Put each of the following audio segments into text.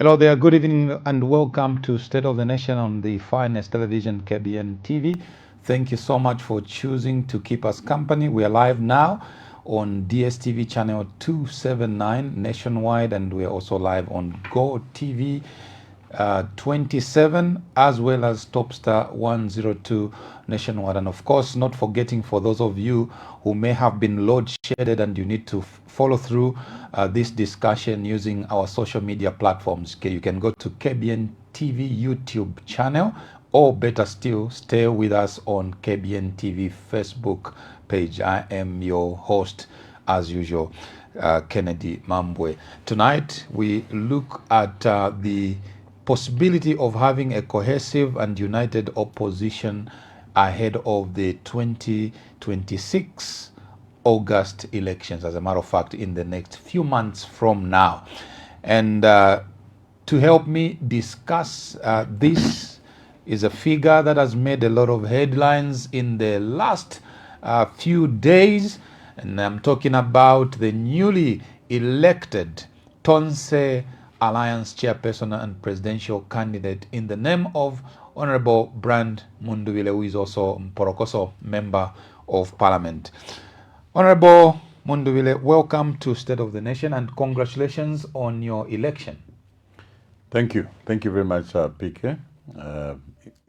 Hello there, good evening and welcome to State of the Nation on the finest television, KBN TV. Thank you so much for choosing to keep us company. We are live now on DSTV channel 279 nationwide, and we are also live on Go TV 27 as well as Topstar 102 nationwide. And of course, not forgetting for those of you who may have been load shedded and you need to follow through this discussion using our social media platforms. Okay, you can go to KBN TV YouTube channel, or better still, stay with us on KBN TV Facebook page. I am your host as usual, Kennedy Mambwe. Tonight we look at the possibility of having a cohesive and united opposition ahead of the 2026 August elections, as a matter of fact, in the next few months from now. And to help me discuss this is a figure that has made a lot of headlines in the last few days. And I'm talking about the newly elected Tonse Alliance chairperson and presidential candidate in the name of Honorable Brand Mundubile, who is also Mporokoso member of Parliament. Honorable Mundubile, welcome to State of the Nation and congratulations on your election. Thank you. Thank you very much, PK.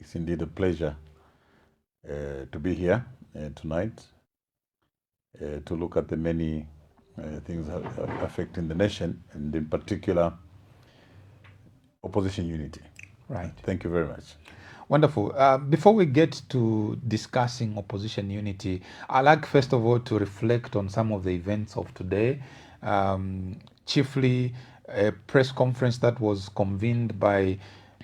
It's indeed a pleasure to be here tonight to look at the many things affecting the nation, and in particular, opposition unity. Right. Thank you very much. Wonderful. Before we get to discussing opposition unity, I'd like first of all to reflect on some of the events of today, chiefly a press conference that was convened by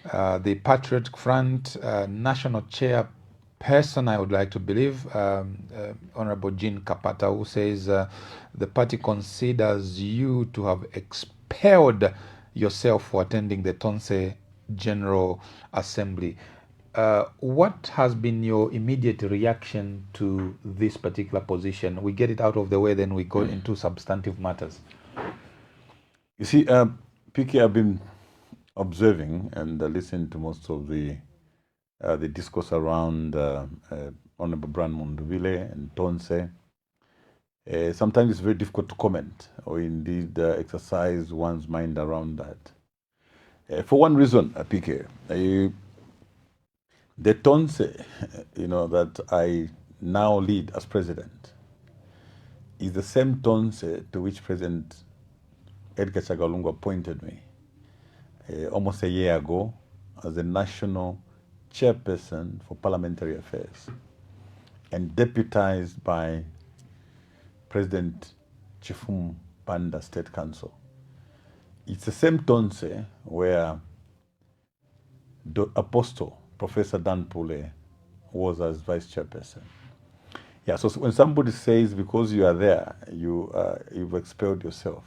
the Patriot Front national chairperson, I would like to believe, Honorable Jean Kapata, who says the party considers you to have expelled yourself for attending the Tonse General Assembly. What has been your immediate reaction to this particular position? We get it out of the way, then we go into substantive matters. You see, PK, I've been observing and listening to most of the discourse around Honorable Brand Mundubile and Tonse. Sometimes it's very difficult to comment or indeed exercise one's mind around that. For one reason, PK, the Tonse, that I now lead as president is the same Tonse to which President Edgar Chagalungu appointed me almost a year ago as the national chairperson for parliamentary affairs and deputized by President Chifum Panda State Council. It's the same Tonse where the Apostle Professor Dan Pule was as vice chairperson. Yeah, so when somebody says because you are there, you've expelled yourself,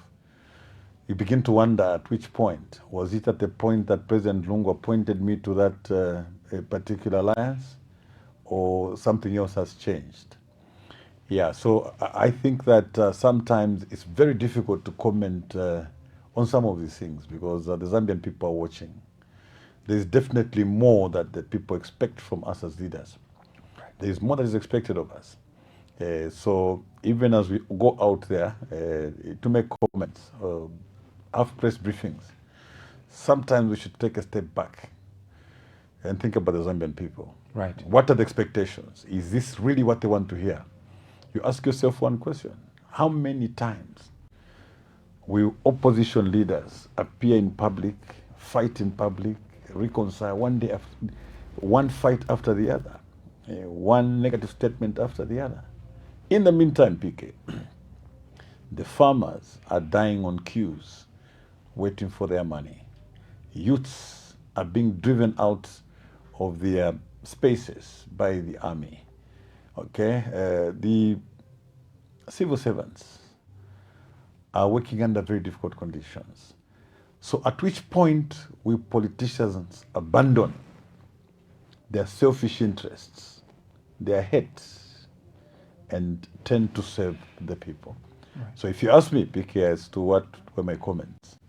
you begin to wonder at which point. Was it at the point that President Lungu appointed me to that particular alliance, or something else has changed? Yeah, so I think that sometimes it's very difficult to comment on some of these things because the Zambian people are watching. There's definitely more that the people expect from us as leaders. There's more that is expected of us. So even as we go out there to make comments, have press briefings, sometimes we should take a step back and think about the Zambian people. Right. What are the expectations? Is this really what they want to hear? You ask yourself one question. How many times will opposition leaders appear in public, fight in public, reconcile one fight after the other, one negative statement after the other? In the meantime, PK, the farmers are dying on queues, waiting for their money. Youths are being driven out of their spaces by the army. Okay, the civil servants are working under very difficult conditions. So at which point will politicians abandon their selfish interests, their heads, and tend to serve the people? Right. So if you ask me, PK, as to what were my comments,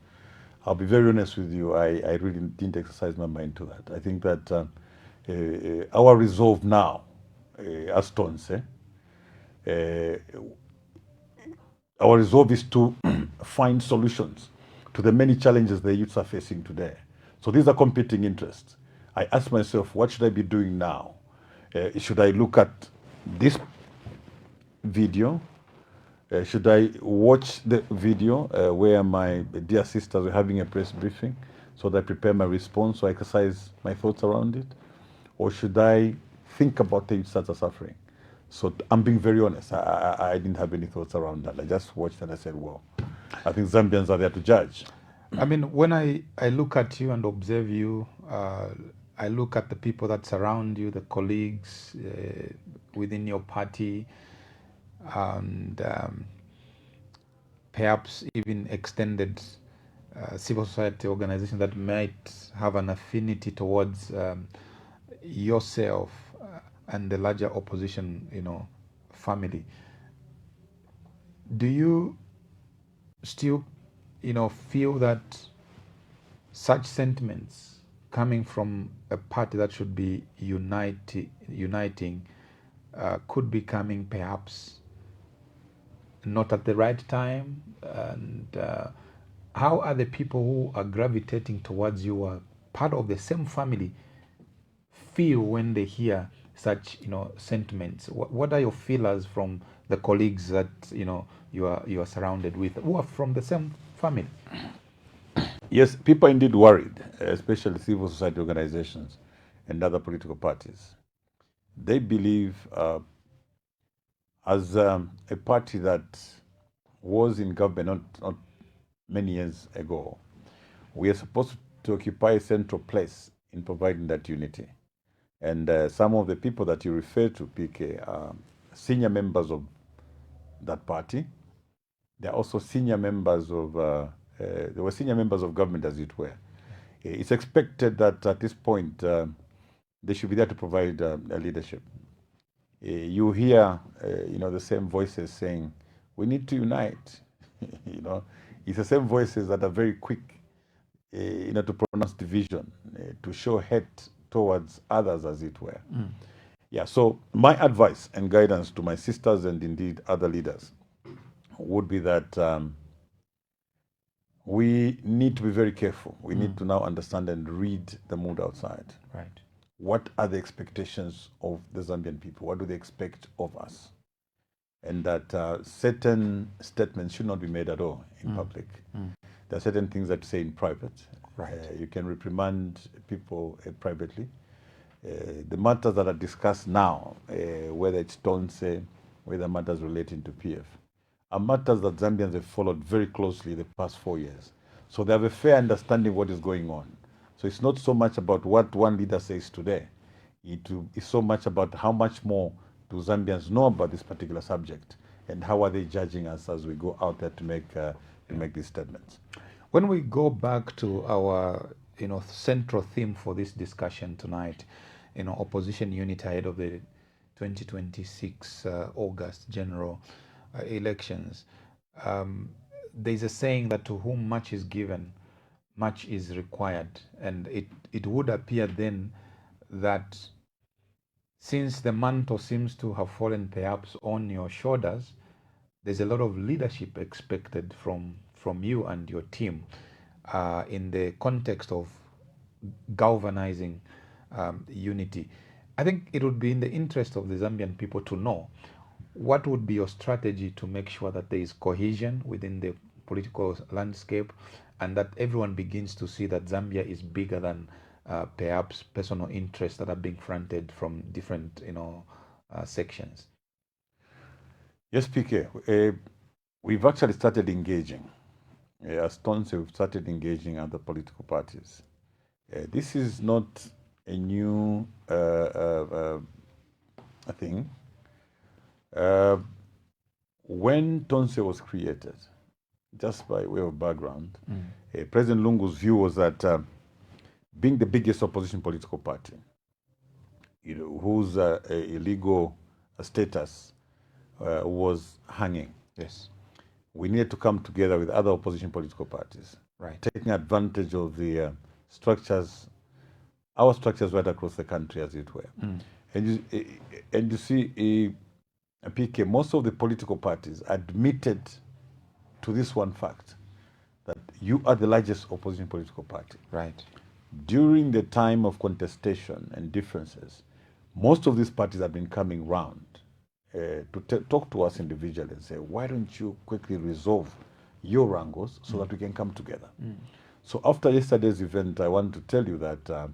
I'll be very honest with you. I really didn't exercise my mind to that. I think that our resolve now, as Tonse, our resolve is to find solutions to the many challenges the youths are facing today. So these are competing interests. I ask myself, what should I be doing now? Should I look at this video? Should I watch the video where my dear sisters are having a press briefing so that I prepare my response, so I exercise my thoughts around it? Or should I think about the youths that are suffering? So I'm being very honest. I didn't have any thoughts around that. I just watched and I said, well, I think Zambians are there to judge. I mean, when I look at you and observe you, I look at the people that surround you, the colleagues within your party, and perhaps even extended civil society organizations that might have an affinity towards yourself and the larger opposition, family. Do you still, feel that such sentiments coming from a party that should be uniting could be coming perhaps not at the right time? And how are the people who are gravitating towards you, are part of the same family, feel when they hear such sentiments? What are your feelers from the colleagues that you are surrounded with, who are from the same family? Yes, people are indeed worried, especially civil society organizations and other political parties. They believe, as a party that was in government not many years ago, we are supposed to occupy a central place in providing that unity. And some of the people that you refer to, PK, are senior members of that party. They're also senior members of, they were senior members of government, as it were. It's expected that at this point, they should be there to provide leadership. You hear, the same voices saying, we need to unite. It's the same voices that are very quick, to pronounce division, to show hate towards others, as it were. Yeah, so my advice and guidance to my sisters and indeed other leaders would be that we need to be very careful. We need to now understand and read the mood outside. Right. What are the expectations of the Zambian people? What do they expect of us? And that certain statements should not be made at all in public. There are certain things that you say in private. Right. You can reprimand people privately. The matters that are discussed now, whether it's Tonse, whether matters relating to PF, are matters that Zambians have followed very closely the past 4 years. So they have a fair understanding of what is going on. So it's not so much about what one leader says today. It is so much about how much more do Zambians know about this particular subject, and how are they judging us as we go out there to make these statements. When we go back to our central theme for this discussion tonight, opposition unity ahead of the 2026 August general elections, there's a saying that to whom much is given, much is required. And it would appear then that since the mantle seems to have fallen perhaps on your shoulders, there's a lot of leadership expected from you and your team in the context of galvanizing unity. I think it would be in the interest of the Zambian people to know what would be your strategy to make sure that there is cohesion within the political landscape, and that everyone begins to see that Zambia is bigger than perhaps personal interests that are being fronted from different sections. Yes, PK. We've actually started engaging. As Tonse, we've started engaging other political parties. This is not a new thing. When Tonse was created, just by way of background, President Lungu's view was that being the biggest opposition political party, whose illegal status was hanging, Yes. we needed to come together with other opposition political parties Right. taking advantage of the structures, our structures right across the country, as it were. And you see, PK, most of the political parties admitted to this one fact that you are the largest opposition political party. Right. During the time of contestation and differences, most of these parties have been coming round to talk to us individually and say, why don't you quickly resolve your wrangles so that we can come together? So after yesterday's event, I want to tell you that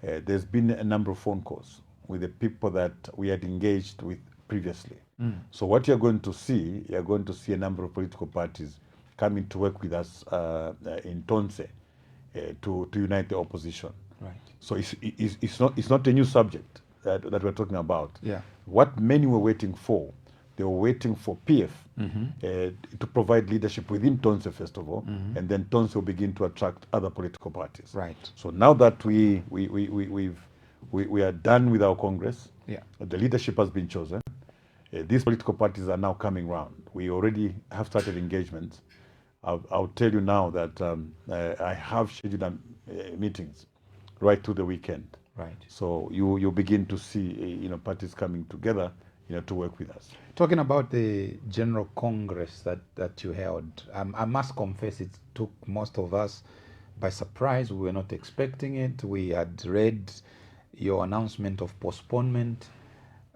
there's been a number of phone calls with the people that we had engaged with previously. So what you're going to see a number of political parties coming to work with us in Tonse to unite the opposition. Right. So it's not a new subject that we're talking about. Yeah. What many were waiting for, they were waiting for PF to provide leadership within Tonse first of all, and then Tonse will begin to attract other political parties. Right. So now that we are done with our Congress, Yeah. the leadership has been chosen. These political parties are now coming round. We already have started engagements. I'll tell you now that I have scheduled meetings right through the weekend. Right. So you begin to see parties coming together to work with us. Talking about the General Congress that you held, I must confess it took most of us by surprise. We were not expecting it. We had read your announcement of postponement.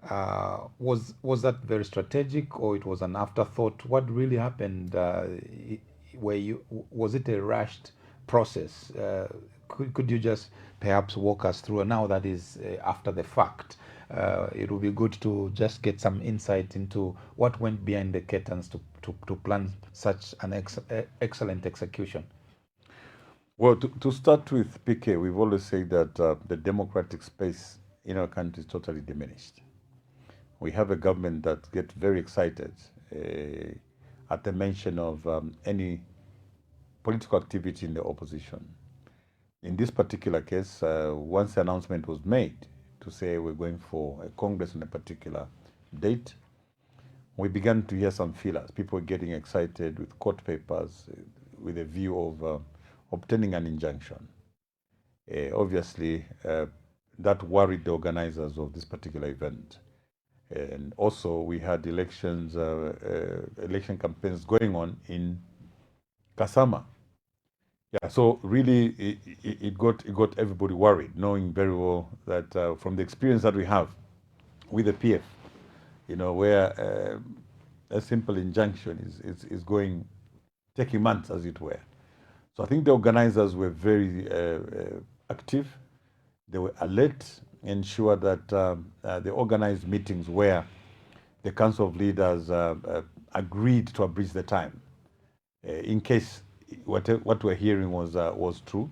Was that very strategic, or it was an afterthought? What really happened? Was it a rushed process? Could you just perhaps walk us through? Now that is after the fact. It would be good to just get some insight into what went behind the curtains to plan such an excellent execution. Well, to start with, PK, we've always said that the democratic space in our country is totally diminished. We have a government that gets very excited at the mention of any political activity in the opposition. In this particular case, once the announcement was made to say we're going for a Congress on a particular date, we began to hear some feelers. People were getting excited with court papers with a view of obtaining an injunction. Obviously, that worried the organizers of this particular event. And also, we had election campaigns going on in Kasama. Yeah, so really, it got everybody worried, knowing very well that from the experience that we have with the PF, where a simple injunction is taking months, as it were. So I think the organizers were very active. They were alert, ensure that the organized meetings where the Council of Leaders agreed to abridge the time, in case what we're hearing was true,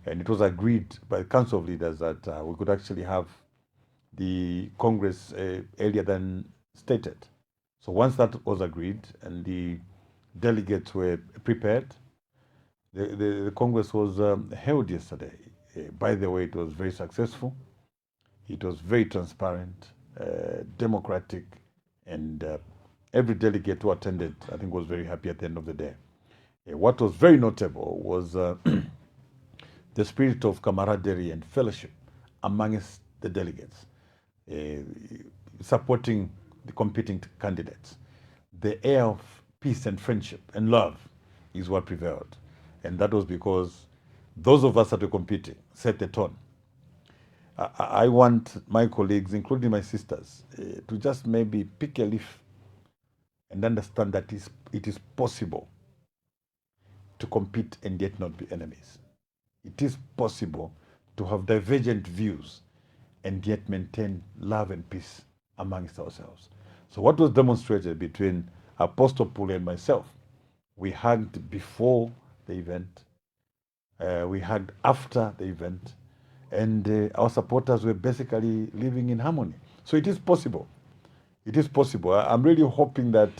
and it was agreed by the Council of Leaders that we could actually have the Congress earlier than stated. So once that was agreed and the delegates were prepared, the Congress was held yesterday. By the way, it was very successful. It was very transparent, democratic, and every delegate who attended, I think, was very happy at the end of the day. What was very notable was the spirit of camaraderie and fellowship amongst the delegates, supporting the competing candidates. The air of peace and friendship and love is what prevailed. And that was because those of us that were competing set the tone. I want my colleagues, including my sisters, to just maybe pick a leaf and understand that it is possible to compete and yet not be enemies. It is possible to have divergent views and yet maintain love and peace amongst ourselves. So what was demonstrated between Apostle Pule and myself, we hugged before the event, we hugged after the event, and our supporters were basically living in harmony. So it is possible. It is possible. I'm really hoping that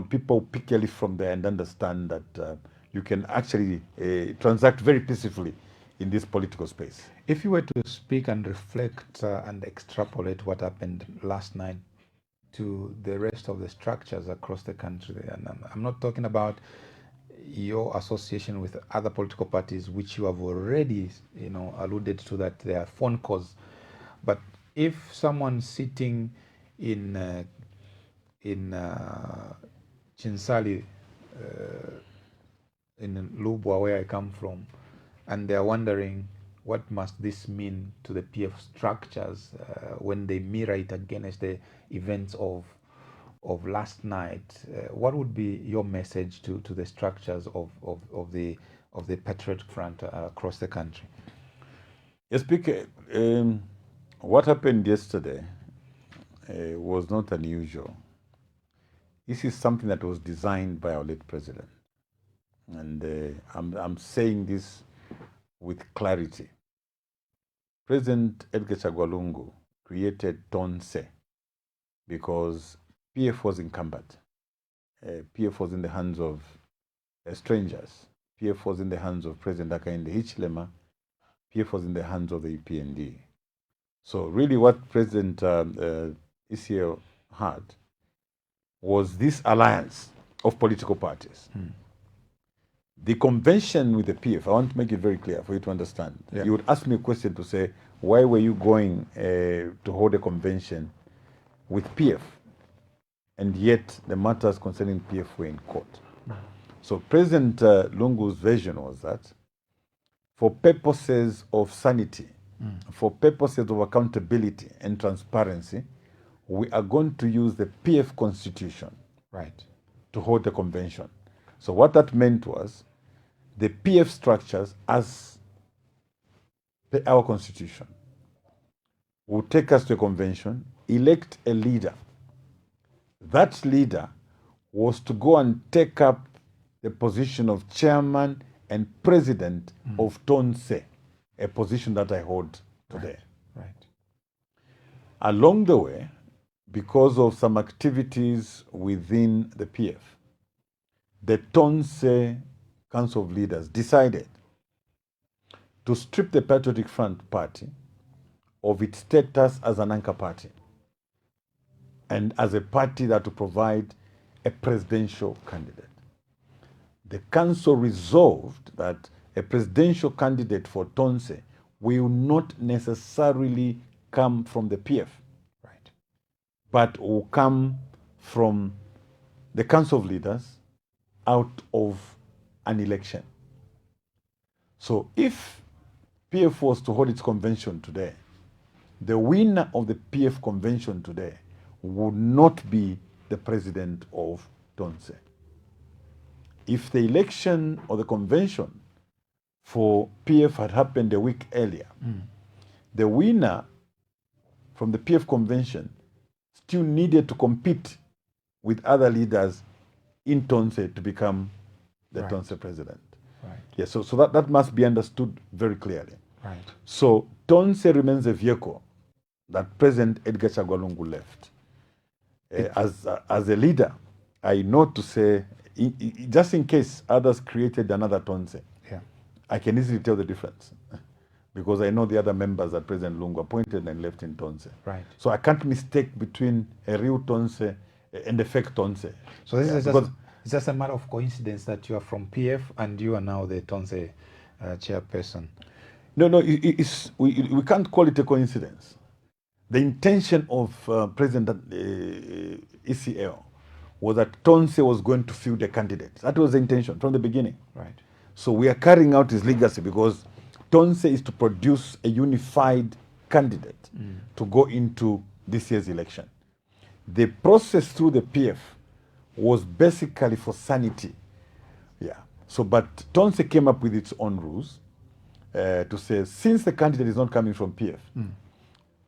people pick a leaf from there and understand that you can actually transact very peacefully in this political space. If you were to speak and reflect and extrapolate what happened last night to the rest of the structures across the country, and I'm not talking about your association with other political parties, which you have already, alluded to, that there are phone calls. But if someone sitting in Chinsali, in Lubwa, where I come from, and they are wondering what must this mean to the PF structures when they mirror it against the events of last night, what would be your message to the structures of the Patriotic Front across the country? Yes, Speaker, what happened yesterday was not unusual. This is something that was designed by our late president. And I'm saying this with clarity. President Edgar Chagwa Lungu created Tonse because PF was encumbered. PF was in the hands of strangers. PF was in the hands of President Hakainde Hichilema. PF was in the hands of the EPND. So really what President Isiel had was this alliance of political parties. The convention with the PF, I want to make it very clear for you to understand. Yeah. You would ask me a question to say, why were you going to hold a convention with PF? And yet the matters concerning PF were in court. So President Lungu's version was that for purposes of sanity, for purposes of accountability and transparency, we are going to use the PF constitution, right, to hold the convention. So what that meant was the PF structures, as per our constitution, will take us to a convention, elect a leader. That leader was to go and take up the position of chairman and president of Tonse, a position that I hold today. Right. Along the way, because of some activities within the PF, the Tonse Council of Leaders decided to strip the Patriotic Front Party of its status as an anchor party and as a party that will provide a presidential candidate. The council resolved that a presidential candidate for Tonse will not necessarily come from the PF, right, but will come from the Council of Leaders out of an election. So if PF was to hold its convention today, the winner of the PF convention today would not be the president of Tonse. If the election or the convention for PF had happened a week earlier, the winner from the PF convention still needed to compete with other leaders in Tonse to become the Tonse president. Right. Yeah, so that must be understood very clearly. Right. So Tonse remains a vehicle that President Edgar Chagwa Lungu left. As a leader, I know to say, just in case others created another Tonse, yeah, I can easily tell the difference because I know the other members that President Lungu appointed and left in Tonse. Right. So I can't mistake between a real Tonse and a fake Tonse. So this is just a matter of coincidence that you are from PF and you are now the Tonse chairperson. No, we can't call it a coincidence. The intention of President ECL was that Tonse was going to field a candidate. That was the intention from the beginning. Right. So we are carrying out his legacy because Tonse is to produce a unified candidate to go into this year's election. The process through the PF was basically for sanity. Yeah. So, but Tonse came up with its own rules to say, since the candidate is not coming from PF,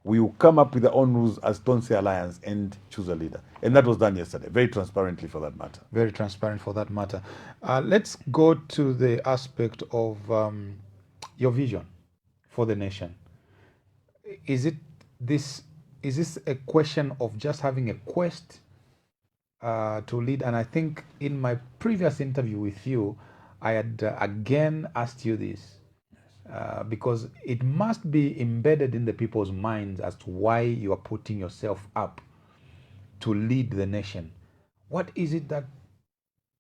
we will come up with our own rules as Tonse Alliance and choose a leader. And that was done yesterday, very transparently for that matter. Very transparent for that matter. Let's go to the aspect of your vision for the nation. Is this a question of just having a quest to lead? And I think in my previous interview with you, I had again asked you this. Because it must be embedded in the people's minds as to why you are putting yourself up to lead the nation. What is it that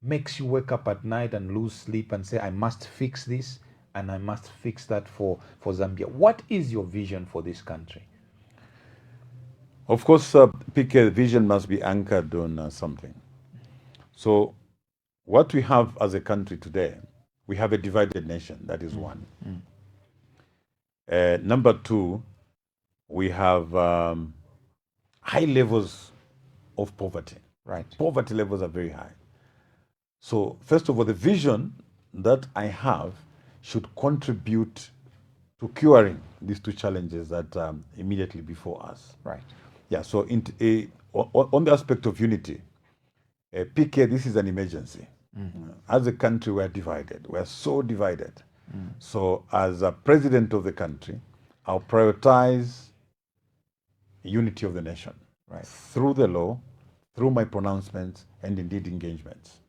makes you wake up at night and lose sleep and say, I must fix this and I must fix that for Zambia? What is your vision for this country? Of course, PK, vision must be anchored on something. So, what we have as a country today, we have a divided nation. That is one. Number two, we have high levels of poverty. Right. Poverty levels are very high. So, first of all, the vision that I have should contribute to curing these two challenges that immediately before us. Right. Yeah. So, on the aspect of unity, PK, this is an emergency. As a country, we are divided. We are so divided. So, as a president of the country, I'll prioritize unity of the nation, Right. through the law, through my pronouncements, and indeed engagements.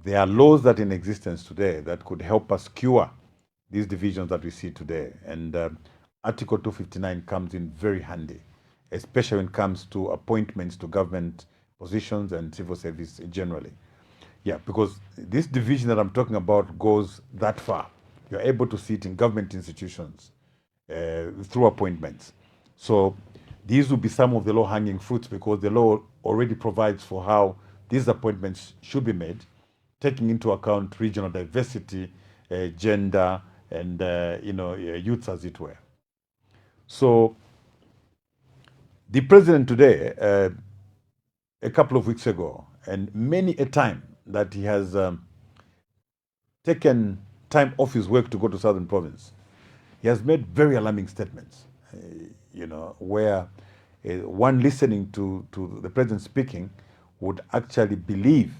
There are laws that are in existence today that could help us cure these divisions that we see today. And Article 259 comes in very handy, especially when it comes to appointments to government positions and civil service generally. Yeah, because this division that I'm talking about goes that far. You're able to see it in government institutions through appointments. So these will be some of the low-hanging fruits because the law already provides for how these appointments should be made, taking into account regional diversity, gender, and youths, as it were. So the president today, a couple of weeks ago, and many a time that he has taken time off his work to go to Southern Province, he has made very alarming statements, where one listening to the president speaking would actually believe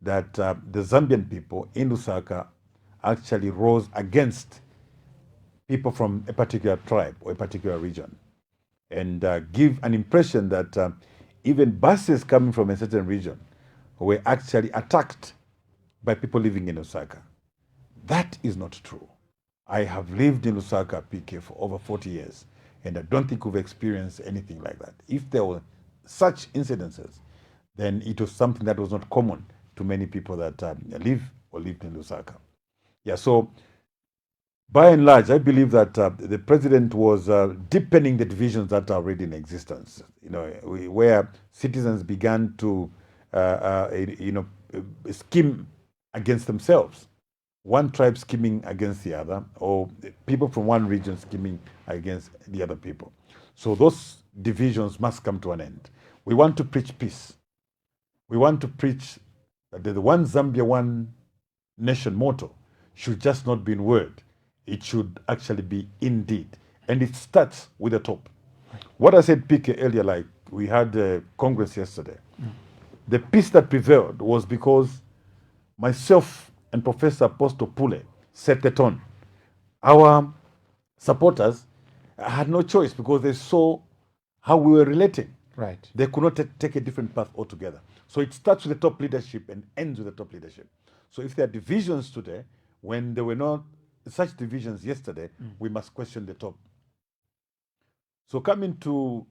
that the Zambian people in Lusaka actually rose against people from a particular tribe or a particular region, and give an impression that even buses coming from a certain region were actually attacked by people living in Lusaka. That is not true. I have lived in Lusaka, PK, for over 40 years, and I don't think we've experienced anything like that. If there were such incidences, then it was something that was not common to many people that live or lived in Lusaka. Yeah, so by and large, I believe that the president was deepening the divisions that are already in existence. Where citizens began to, scheme against themselves. One tribe scheming against the other, or people from one region scheming against the other people. So those divisions must come to an end. We want to preach peace. We want to preach that the one Zambia, one nation motto should just not be in word. It should actually be in deed. And it starts with the top. What I said, PK, earlier, like we had a Congress yesterday. The peace that prevailed was because myself and Professor Apostle Pule set the tone. Our supporters had no choice because they saw how we were relating. Right. They could not take a different path altogether. So it starts with the top leadership and ends with the top leadership. So if there are divisions today, when there were not such divisions yesterday, we must question the top. So coming to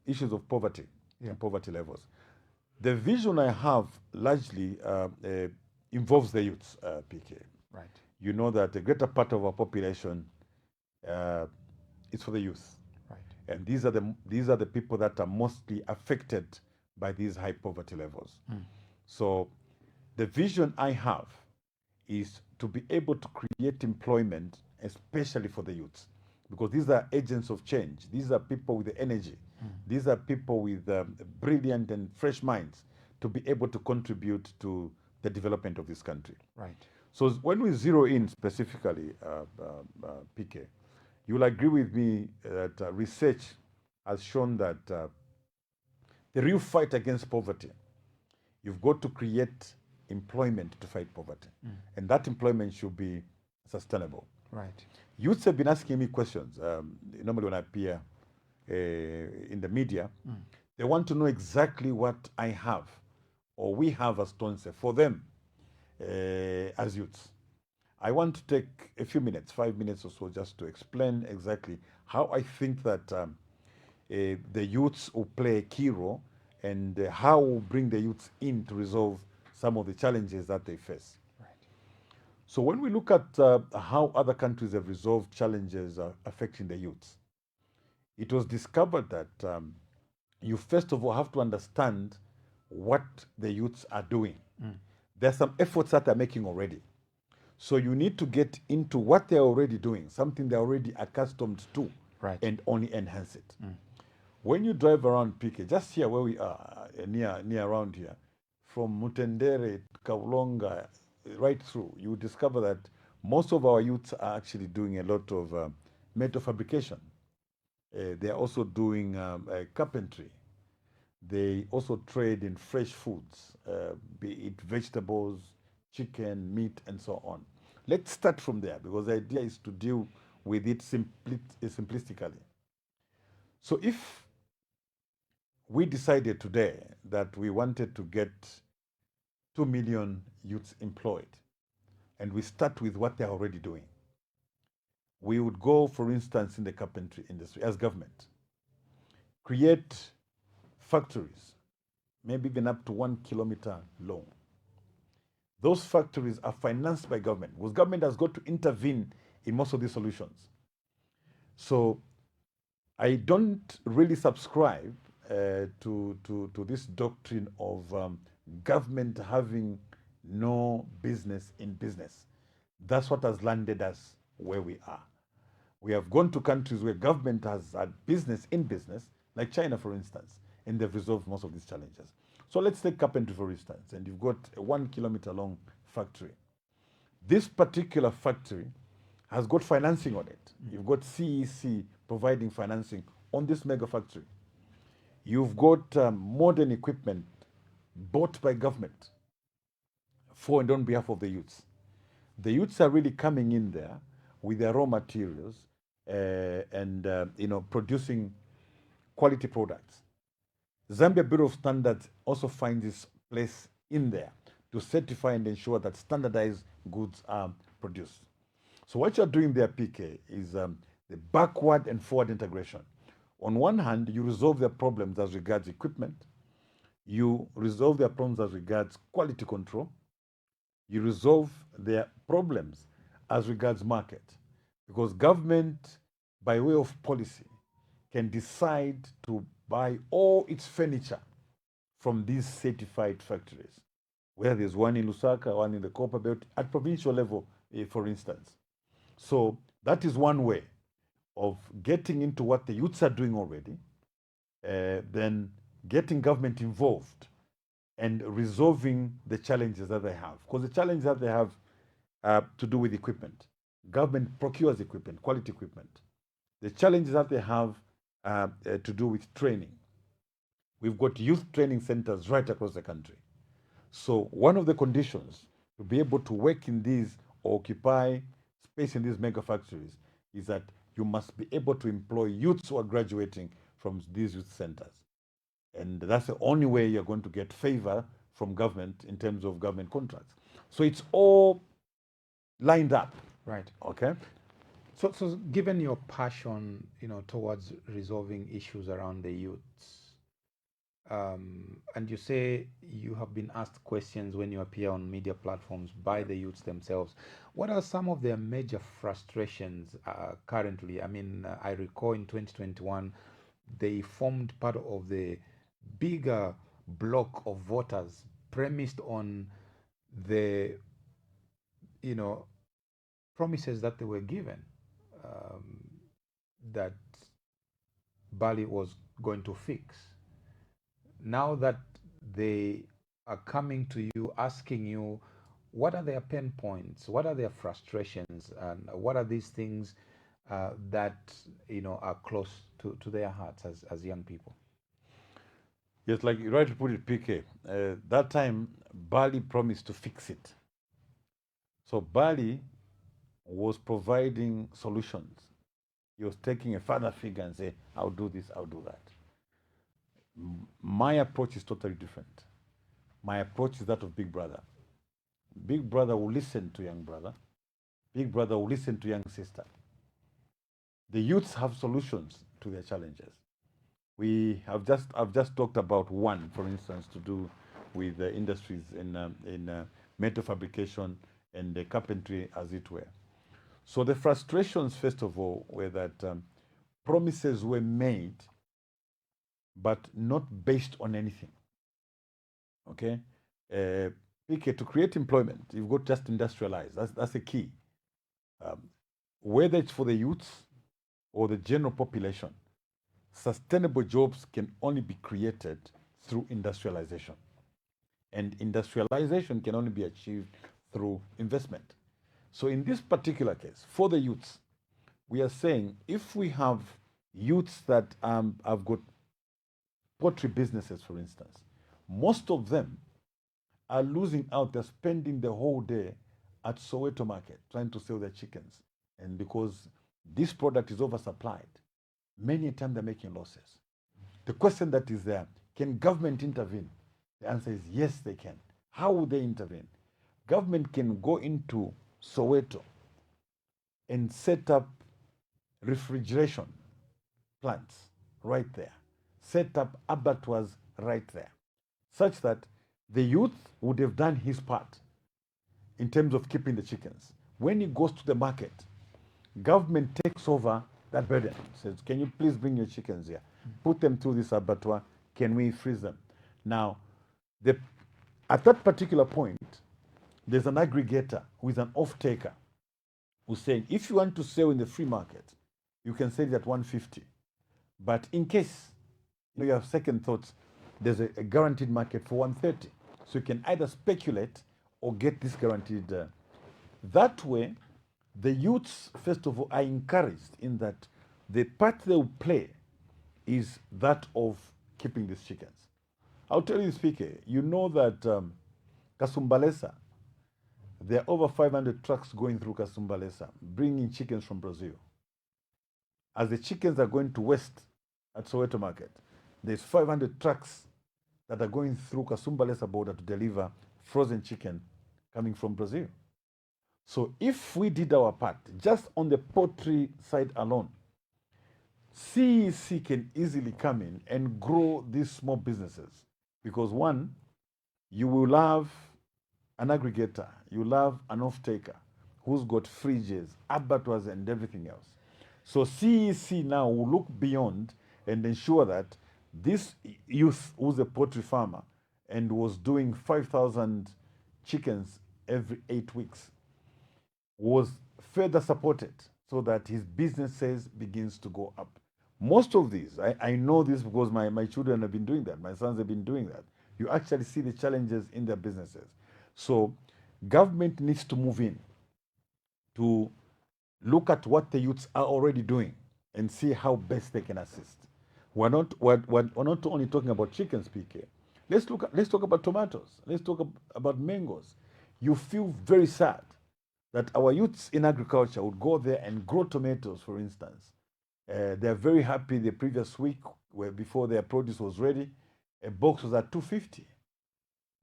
issues of poverty and poverty levels, the vision I have largely involves the youths, PK. Right. You know that a greater part of our population is for the youth. Right. And these are the people that are mostly affected by these high poverty levels. So the vision I have is to be able to create employment, especially for the youths, because these are agents of change. These are people with the energy. These are people with brilliant and fresh minds to be able to contribute to the development of this country. Right. So when we zero in specifically, PK, you will agree with me that research has shown that the real fight against poverty, you've got to create employment to fight poverty. And that employment should be sustainable. Right. Youths have been asking me questions. Normally when I appear in the media, they want to know exactly what I have or we have as Tonse for them as youths. I want to take a few minutes, 5 minutes or so, just to explain exactly how I think that the youths will play a key role and how we'll bring the youths in to resolve some of the challenges that they face. Right. So when we look at how other countries have resolved challenges affecting the youth, it was discovered that you first of all have to understand what the youths are doing. There are some efforts that they're making already. So you need to get into what they're already doing, something they're already accustomed to, Right. and only enhance it. When you drive around PK, just here where we are, near around here, from Mutendere, Kaulonga, right through, you discover that most of our youths are actually doing a lot of metal fabrication. They are also doing carpentry. They also trade in fresh foods, be it vegetables, chicken, meat, and so on. Let's start from there because the idea is to deal with it simplistically. So if we decided today that we wanted to get 2 million youths employed, and we start with what they're already doing, we would go, for instance, in the carpentry industry as government, create factories, maybe even up to 1 kilometer long. Those factories are financed by government because government has got to intervene in most of these solutions. So I don't really subscribe to this doctrine of government having no business in business. That's what has landed us where we are. We have gone to countries where government has had business in business, like China, for instance, and they've resolved most of these challenges. So let's take carpentry, for instance, and you've got a 1 kilometer long factory. This particular factory has got financing on it. You've got CEC providing financing on this mega factory. You've got modern equipment bought by government for and on behalf of the youths. The youths are really coming in there with their raw materials and producing quality products. Zambia Bureau of Standards also finds its place in there to certify and ensure that standardized goods are produced. So what you're doing there, PK, is the backward and forward integration. On one hand, you resolve their problems as regards equipment. You resolve their problems as regards quality control. You resolve their problems as regards market. Because government, by way of policy, can decide to buy all its furniture from these certified factories, whether there's one in Lusaka, one in the Copper Belt, at provincial level, for instance. So that is one way of getting into what the youths are doing already, then getting government involved and resolving the challenges that they have. Because the challenges that they have to do with equipment. Government procures equipment, quality equipment. The challenges that they have to do with training. We've got youth training centers right across the country. So one of the conditions to be able to work in these or occupy space in these mega factories is that you must be able to employ youths who are graduating from these youth centers. And that's the only way you're going to get favor from government in terms of government contracts. So it's all lined up. Right. Okay. So given your passion, towards resolving issues around the youths, and you say you have been asked questions when you appear on media platforms by the youths themselves. What are some of their major frustrations currently? I mean, I recall in 2021, they formed part of the bigger block of voters premised on the, promises that they were given, that Bali was going to fix. Now that they are coming to you, asking you, what are their pain points? What are their frustrations? And what are these things that, are close to their hearts as young people? Yes, like you rightly put it, PK. That time, Bali promised to fix it. So Bali was providing solutions. He was taking a father figure and say, "I'll do this, I'll do that." My approach is totally different. My approach is that of Big Brother. Big Brother will listen to young brother. Big Brother will listen to young sister. The youths have solutions to their challenges. I've just talked about one, for instance, to do with the industries in metal fabrication and the carpentry, as it were. So the frustrations, first of all, were that promises were made, but not based on anything. Okay, PK, to create employment, you've got just industrialize. That's the key. Whether it's for the youths or the general population, sustainable jobs can only be created through industrialization. And industrialization can only be achieved through investment. So in this particular case, for the youths, we are saying if we have youths that have got pottery businesses, for instance, most of them are losing out. They're spending the whole day at Soweto market trying to sell their chickens. And because this product is oversupplied, many times they're making losses. The question that is there, can government intervene? The answer is yes, they can. How would they intervene? Government can go into Soweto and set up refrigeration plants right there, set up abattoirs right there, such that the youth would have done his part in terms of keeping the chickens. When he goes to the market, government takes over that burden. Says, can you please bring your chickens here? Put them through this abattoir. Can we freeze them? Now, at that particular point, there's an aggregator who is an off-taker who's saying, if you want to sell in the free market, you can sell it at 150. But in case you have second thoughts, there's a guaranteed market for 130. So you can either speculate or get this guaranteed. That way, the youths, first of all, are encouraged in that the part they will play is that of keeping these chickens. I'll tell you, speaker, you know that Kasumbalesa, there are over 500 trucks going through Kasumbalesa, bringing chickens from Brazil. As the chickens are going to West at Soweto Market, there's 500 trucks that are going through Kasumbalesa border to deliver frozen chicken coming from Brazil. So if we did our part, just on the poultry side alone, CEC can easily come in and grow these small businesses. Because one, you will have an aggregator, you'll have an off-taker who's got fridges, abattoirs, and everything else. So CEC now will look beyond and ensure that this youth who's a poultry farmer and was doing 5,000 chickens every 8 weeks was further supported so that his businesses begins to go up. Most of these, I know this because my children have been doing that. My sons have been doing that. You actually see the challenges in their businesses. So government needs to move in to look at what the youths are already doing and see how best they can assist. We're not only talking about chickens, PK. Let's talk about tomatoes. Let's talk about mangoes. You feel very sad that our youths in agriculture would go there and grow tomatoes, for instance. They're very happy the previous week, where before their produce was ready, a box was at 250.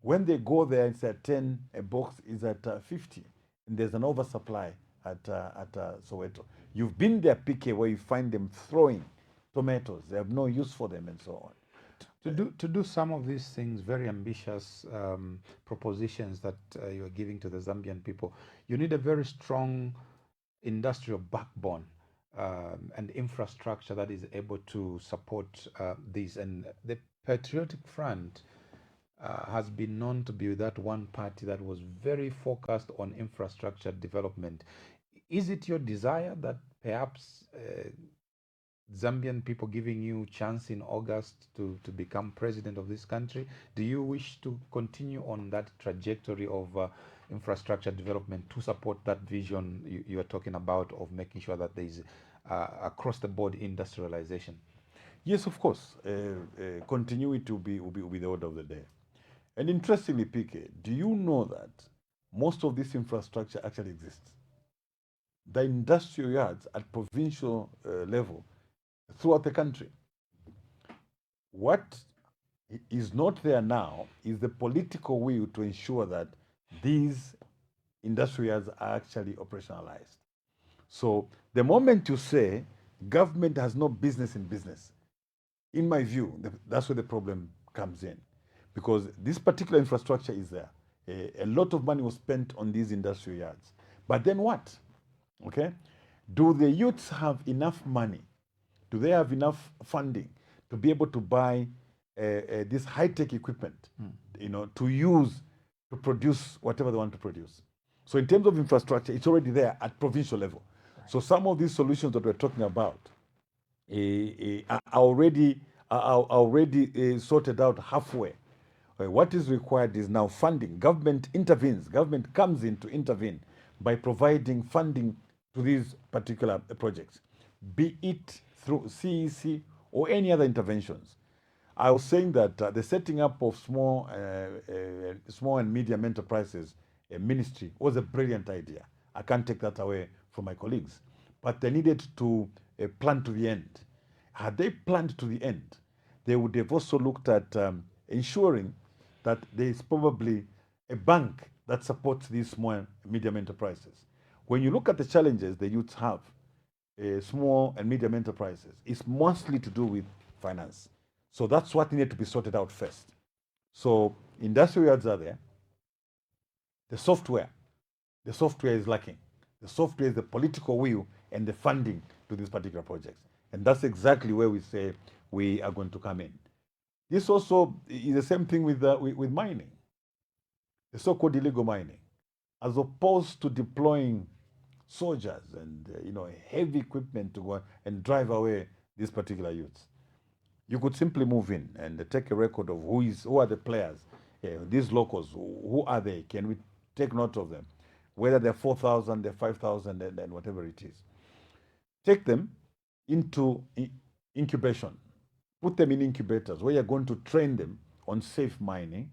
When they go there, it's at 10, a box is at 50. And there's an oversupply at Soweto. You've been there, PK, where you find them throwing tomatoes. They have no use for them and so on. To do some of these things, very ambitious propositions that you're giving to the Zambian people, you need a very strong industrial backbone and infrastructure that is able to support this. And the Patriotic Front has been known to be that one party that was very focused on infrastructure development. Is it your desire that perhaps Zambian people giving you chance in August to become president of this country? Do you wish to continue on that trajectory of infrastructure development to support that vision you are talking about of making sure that there is across the board industrialization? Yes, of course. Continuity will be the order of the day. And interestingly, PK, do you know that most of this infrastructure actually exists? The industrial yards at provincial level throughout the country. What is not there now is the political will to ensure that these industrial yards are actually operationalized. So the moment you say government has no business in business, in my view, that's where the problem comes in. because this particular infrastructure is there. A lot of money was spent on these industrial yards. But then what? Okay? Do the youths have enough money? Do they have enough funding to be able to buy this high-tech equipment, to use to produce whatever they want to produce? So in terms of infrastructure, it's already there at provincial level. Right. So some of these solutions that we're talking about are already sorted out halfway. What is required is now funding. Government intervenes. Government comes in to intervene by providing funding to these particular projects, be it through CEC or any other interventions. I was saying that the setting up of small and medium enterprises ministry was a brilliant idea. I can't take that away from my colleagues, but they needed to plan to the end. Had they planned to the end, they would have also looked at ensuring that there is probably a bank that supports these small and medium enterprises. When you look at the challenges the youths have, small and medium enterprises, it's mostly to do with finance. So that's what needed to be sorted out first. So industrial yards are there. The software is lacking. The software is the political will and the funding to these particular projects. And that's exactly where we say we are going to come in. This also is the same thing with mining, the so-called illegal mining. As opposed to deploying soldiers and heavy equipment to go and drive away these particular youths, you could simply move in and take a record of who are the players, these locals, who are they? Can we take note of them? Whether they're 4,000, they're 5,000, and whatever it is. Take them into incubation. Put them in incubators where you're going to train them on safe mining.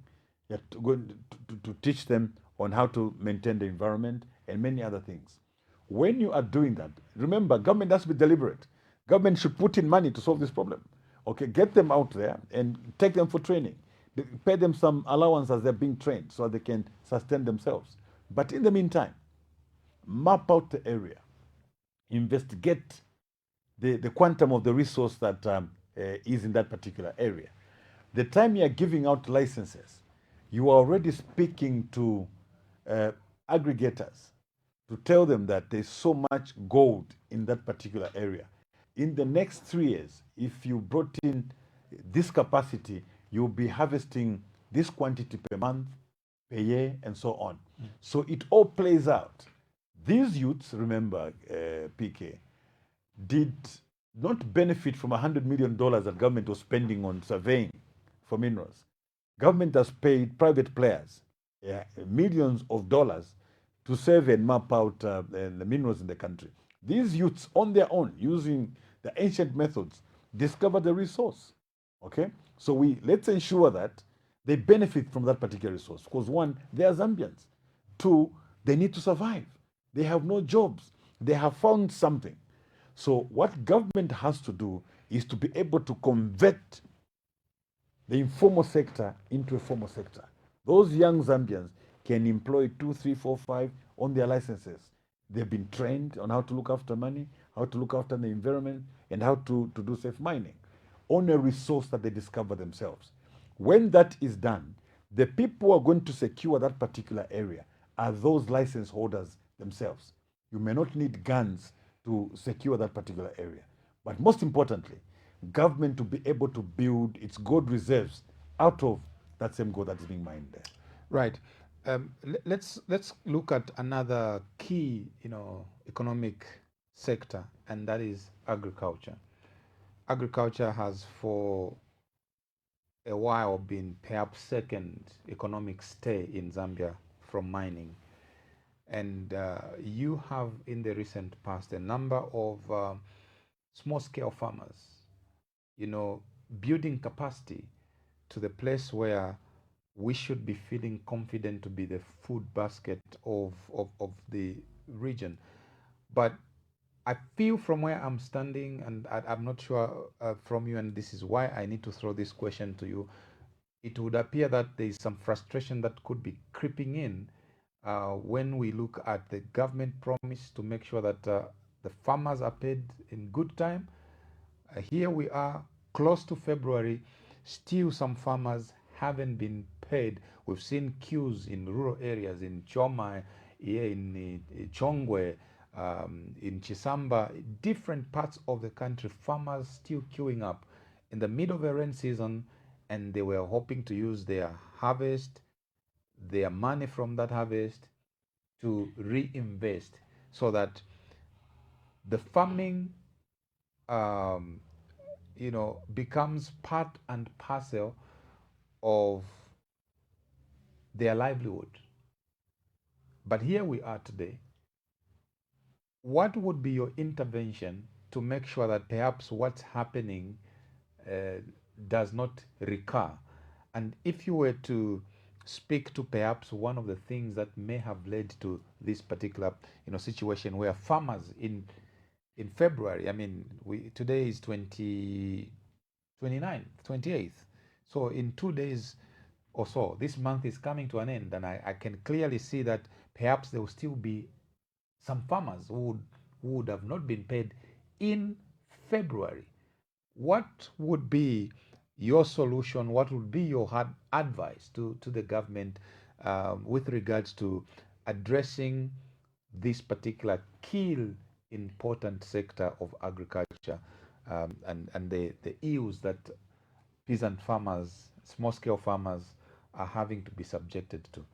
You're going to teach them on how to maintain the environment and many other things. When you are doing that, remember, government has to be deliberate. Government should put in money to solve this problem. Okay, get them out there and take them for training. Pay them some allowance as they're being trained so they can sustain themselves. But in the meantime, map out the area, investigate the quantum of the resource that is in that particular area. The time you are giving out licenses, you are already speaking to aggregators to tell them that there's so much gold in that particular area. In the next 3 years, if you brought in this capacity, you'll be harvesting this quantity per month, per year, and so on. So it all plays out. These youths, remember, PK, did not benefit from $100 million that government was spending on surveying for minerals. Government has paid private players millions of dollars to survey and map out the minerals in the country. These youths, on their own, using the ancient methods, discover the resource. Okay, so let's ensure that they benefit from that particular resource. Because one, they are Zambians. Two, they need to survive. They have no jobs. They have found something. So what government has to do is to be able to convert the informal sector into a formal sector. Those young Zambians can employ 2, 3, 4, 5 on their licenses. They've been trained on how to look after money, how to look after the environment, and how to do safe mining on a resource that they discover themselves. When that is done, the people who are going to secure that particular area are those license holders themselves. You may not need guns to secure that particular area. But most importantly, government to be able to build its gold reserves out of that same gold that is being mined there. Right. Let's look at another key, economic sector, and that is agriculture. Agriculture has for a while been perhaps second economic stay in Zambia from mining. And you have in the recent past a number of small-scale farmers, building capacity to the place where we should be feeling confident to be the food basket of the region. But I feel from where I'm standing, and I'm not sure from you, and this is why I need to throw this question to you. It would appear that there is some frustration that could be creeping in when we look at the government promise to make sure that the farmers are paid in good time. Here we are, close to February, still some farmers haven't been paid. We've seen queues in rural areas, in Choma, here in Chongwe, in Chisamba, different parts of the country, farmers still queuing up in the middle of a rain season, and they were hoping to use their harvest, their money from that harvest, to reinvest so that the farming um, becomes part and parcel of their livelihood. But here we are today. What would be your intervention to make sure that perhaps what's happening uh, does not recur? And if you were to speak to perhaps one of the things that may have led to this particular situation where farmers in February, I mean, today is 29th, 28th. So in 2 days or so, this month is coming to an end, and I can clearly see that perhaps there will still be some farmers who would have not been paid in February. What would be your solution? What would be your advice to the government with regards to addressing this particular key important sector of agriculture, and the ills that peasant farmers, small scale farmers are having to be subjected to?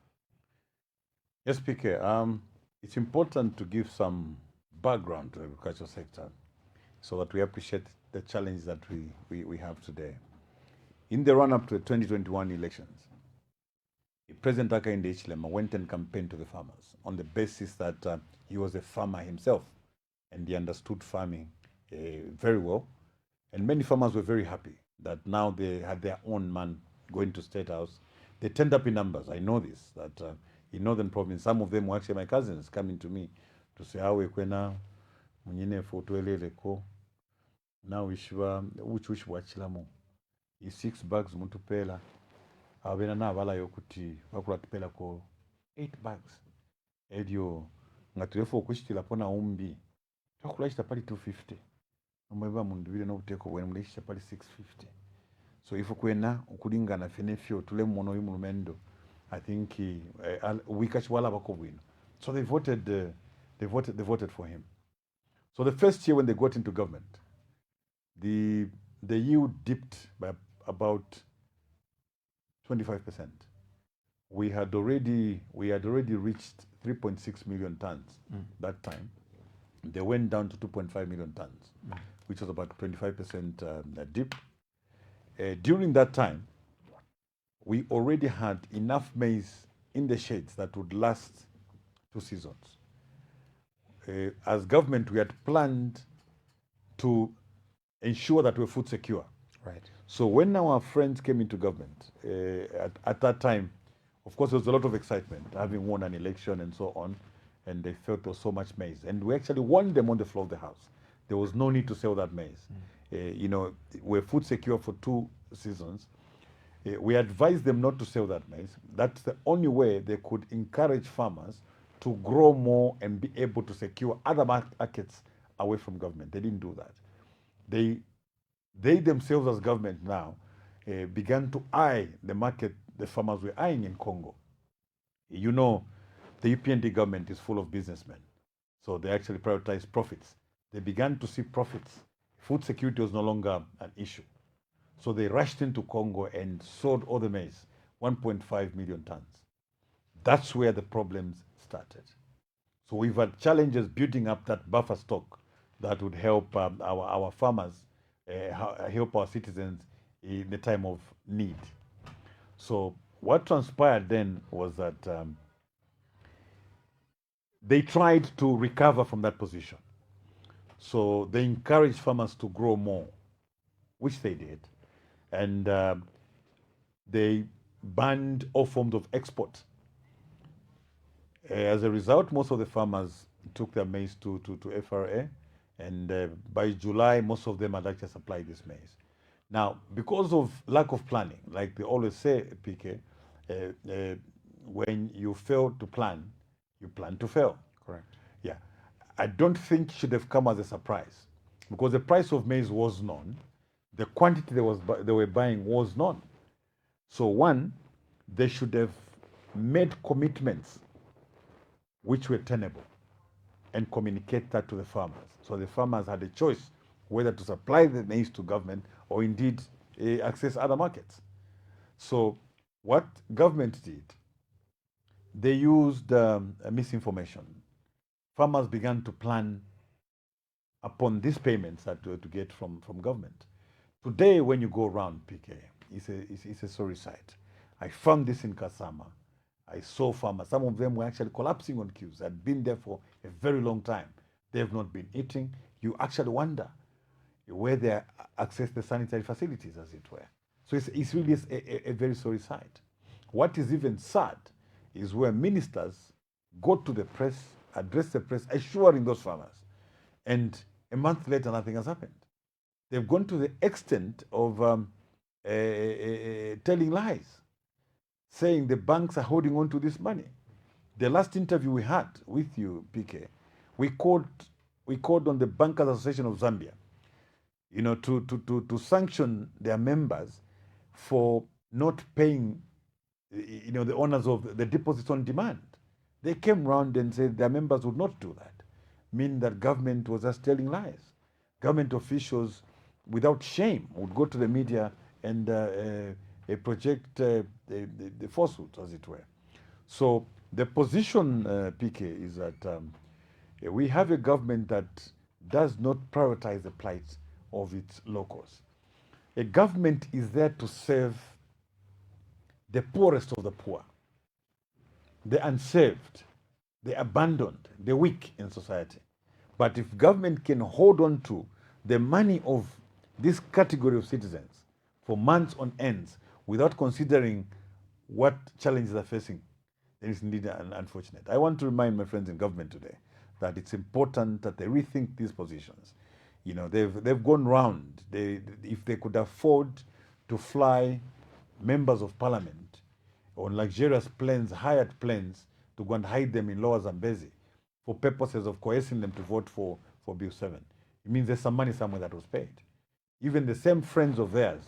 Yes, PK. It's important to give some background to the agriculture sector so that we appreciate the challenge that we have today. In the run-up to the 2021 elections, President Hakainde Hichilema went and campaigned to the farmers on the basis that he was a farmer himself and he understood farming very well. And many farmers were very happy that now they had their own man going to State House. They turned up in numbers. I know this, that in Northern Province, some of them were actually my cousins coming to me to say, how we kwena munyine fotueleleko now wishwa which wachilamo i 6 bags mutupela abena na bala yokuti bakula tupela ko 8 bags edio ngatulefo okushitila pona umbi takulashita pali 250 omweba Mundubile no uteko bwene mulishita pali 650. So if kwena okulingana fenefyo tule mono yumulumendo, I think wikachwala bakobwino. So they voted for him. So the first year when they got into government, the yield dipped by about 25%. We had already reached 3.6 million tons that time. They went down to 2.5 million tons, which was about 25% dip. During that time, we already had enough maize in the shades that would last 2 seasons. As government, we had planned to ensure that we're food secure. Right. So when our friends came into government, at that time, of course, there was a lot of excitement, having won an election and so on, and they felt there was so much maize. And we actually won them on the floor of the house. There was no need to sell that maize. We're food secure for 2 seasons. We advised them not to sell that maize. That's the only way they could encourage farmers to grow more and be able to secure other markets away from government. They didn't do that. They themselves as government now began to eye the market the farmers were eyeing in Congo. You know, the UPND government is full of businessmen. So they actually prioritize profits. They began to see profits. Food security was no longer an issue. So they rushed into Congo and sold all the maize, 1.5 million tons. That's where the problems started. So we've had challenges building up that buffer stock that would help our farmers, help our citizens in the time of need. So what transpired then was that they tried to recover from that position. So they encouraged farmers to grow more, which they did. And they banned all forms of export. As a result, most of the farmers took their maize to FRA, and by July, most of them had actually supplied this maize. Now, because of lack of planning, like they always say, PK, when you fail to plan, you plan to fail. Correct. Yeah. I don't think it should have come as a surprise because the price of maize was known. The quantity they were buying was known. So one, they should have made commitments which were tenable and communicate that to the farmers. So the farmers had a choice whether to supply the maize to government or indeed access other markets. So what government did, they used misinformation. Farmers began to plan upon these payments that to get from government. Today, when you go around PK, it's a sorry sight. I found this in Kasama. I saw farmers. Some of them were actually collapsing on queues. Had been there for a very long time. They have not been eating. You actually wonder where they access the sanitary facilities, as it were. So it's really a very sorry sight. What is even sad is where ministers go to the press, address the press, assuring those farmers, and a month later, nothing has happened. They've gone to the extent of telling lies, saying the banks are holding on to this money. The last interview we had with you, PK, we called on the Bankers Association of Zambia, to sanction their members for not paying, the owners of the deposits on demand. They came round and said their members would not do that, meaning that government was just telling lies. Government officials, without shame, would go to the media and project the falsehoods, as it were. So the position, PK, is that we have a government that does not prioritize the plight of its locals. A government is there to serve the poorest of the poor, the unsaved, the abandoned, the weak in society. But if government can hold on to the money of this category of citizens for months on ends without considering what challenges they're facing, then it's indeed unfortunate. I want to remind my friends in government today that it's important that they rethink these positions. They've gone round. If they could afford to fly members of parliament on luxurious planes, hired planes, to go and hide them in Lower Zambezi for purposes of coercing them to vote for Bill 7. It means there's some money somewhere that was paid. Even the same friends of theirs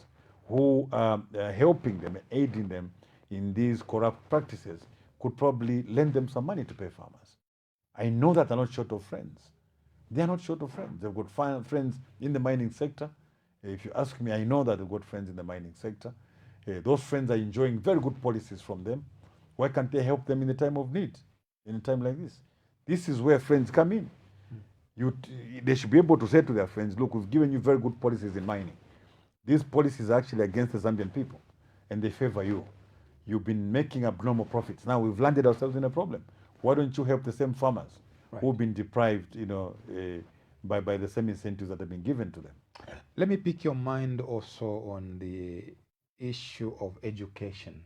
who are helping them, aiding them in these corrupt practices, could probably lend them some money to pay farmers. I know that they're not short of friends. They are not short of friends. They've got friends in the mining sector. If you ask me, I know that they've got friends in the mining sector. Those friends are enjoying very good policies from them. Why can't they help them in a time of need, in a time like this? This is where friends come in. They should be able to say to their friends, look, we've given you very good policies in mining. These policies are actually against the Zambian people, and they favor you. You've been making abnormal profits. Now we've landed ourselves in a problem. Why don't you help the same farmers who've been deprived, by the same incentives that have been given to them? Let me pick your mind also on the issue of education.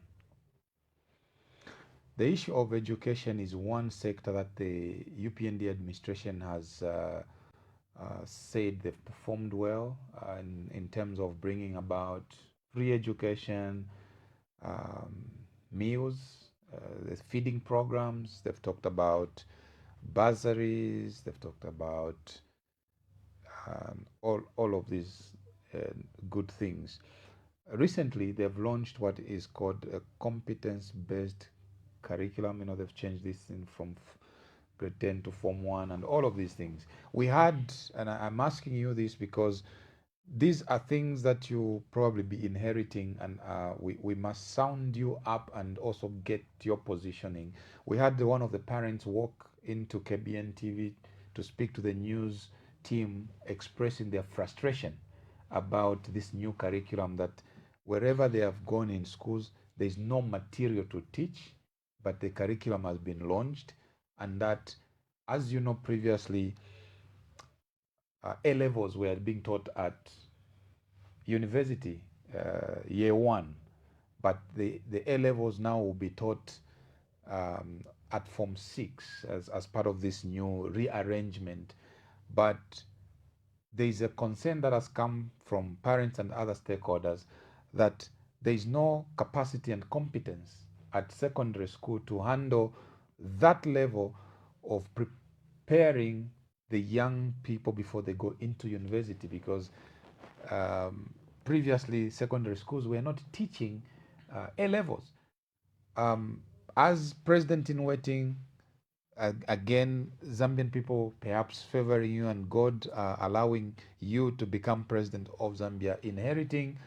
The issue of education is one sector that the UPND administration has said they've performed well in terms of bringing about free education, meals, the feeding programs. They've talked about bursaries. They've talked about all of these good things. Recently, they've launched what is called a competence-based curriculum. They've changed this from grade 10 to Form 1 and all of these things. We had, and I'm asking you this because these are things that you probably be inheriting, and we must sound you up and also get your positioning. We had one of the parents walk into KBN TV to speak to the news team, expressing their frustration about this new curriculum, that wherever they have gone in schools, there's no material to teach, but the curriculum has been launched, and that, as you know, previously A levels were being taught at university, year one, but the A levels now will be taught at Form 6 as part of this new rearrangement. But there is a concern that has come from parents and other stakeholders that there is no capacity and competence at secondary school to handle that level of preparing the young people before they go into university, because previously secondary schools were not teaching A levels. As president in waiting, again, Zambian people perhaps favoring you and God allowing you to become president of Zambia, inheriting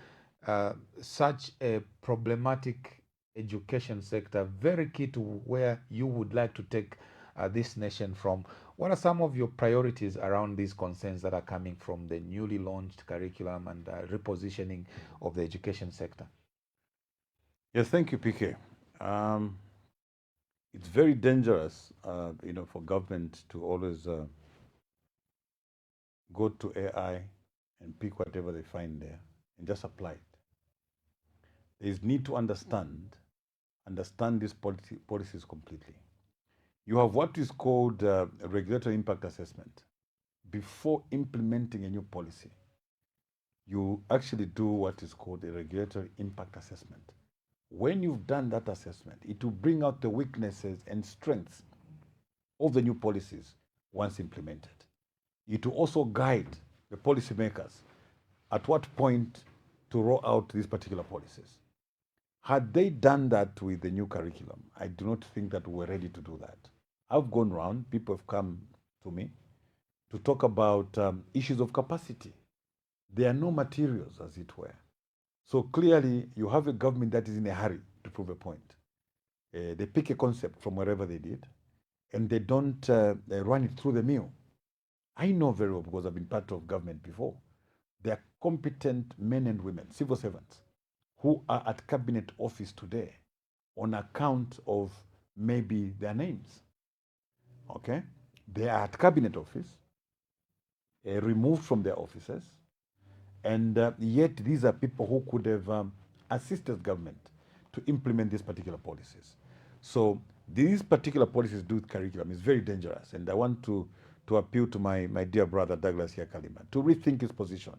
such a problematic education sector, very key to where you would like to take this nation from. What are some of your priorities around these concerns that are coming from the newly launched curriculum and repositioning of the education sector? Yes, thank you, PK. It's very dangerous, for government to always go to AI and pick whatever they find there and just apply it. There is need to understand these policies completely. You have what is called a regulatory impact assessment. Before implementing a new policy, you actually do what is called a regulatory impact assessment. When you've done that assessment, it will bring out the weaknesses and strengths of the new policies once implemented. It will also guide the policymakers at what point to roll out these particular policies. Had they done that with the new curriculum, I do not think that we're ready to do that. I've gone around, people have come to me to talk about issues of capacity. There are no materials, as it were. So clearly, you have a government that is in a hurry to prove a point. They pick a concept from wherever they did, and they don't run it through the mill. I know very well because I've been part of government before. There are competent men and women, civil servants, who are at cabinet office today on account of maybe their names. Okay? They are at cabinet office, removed from their offices, and yet these are people who could have assisted government to implement these particular policies. So these particular policies do with curriculum is very dangerous, and I want to appeal to my dear brother Douglas Yakalima to rethink his position.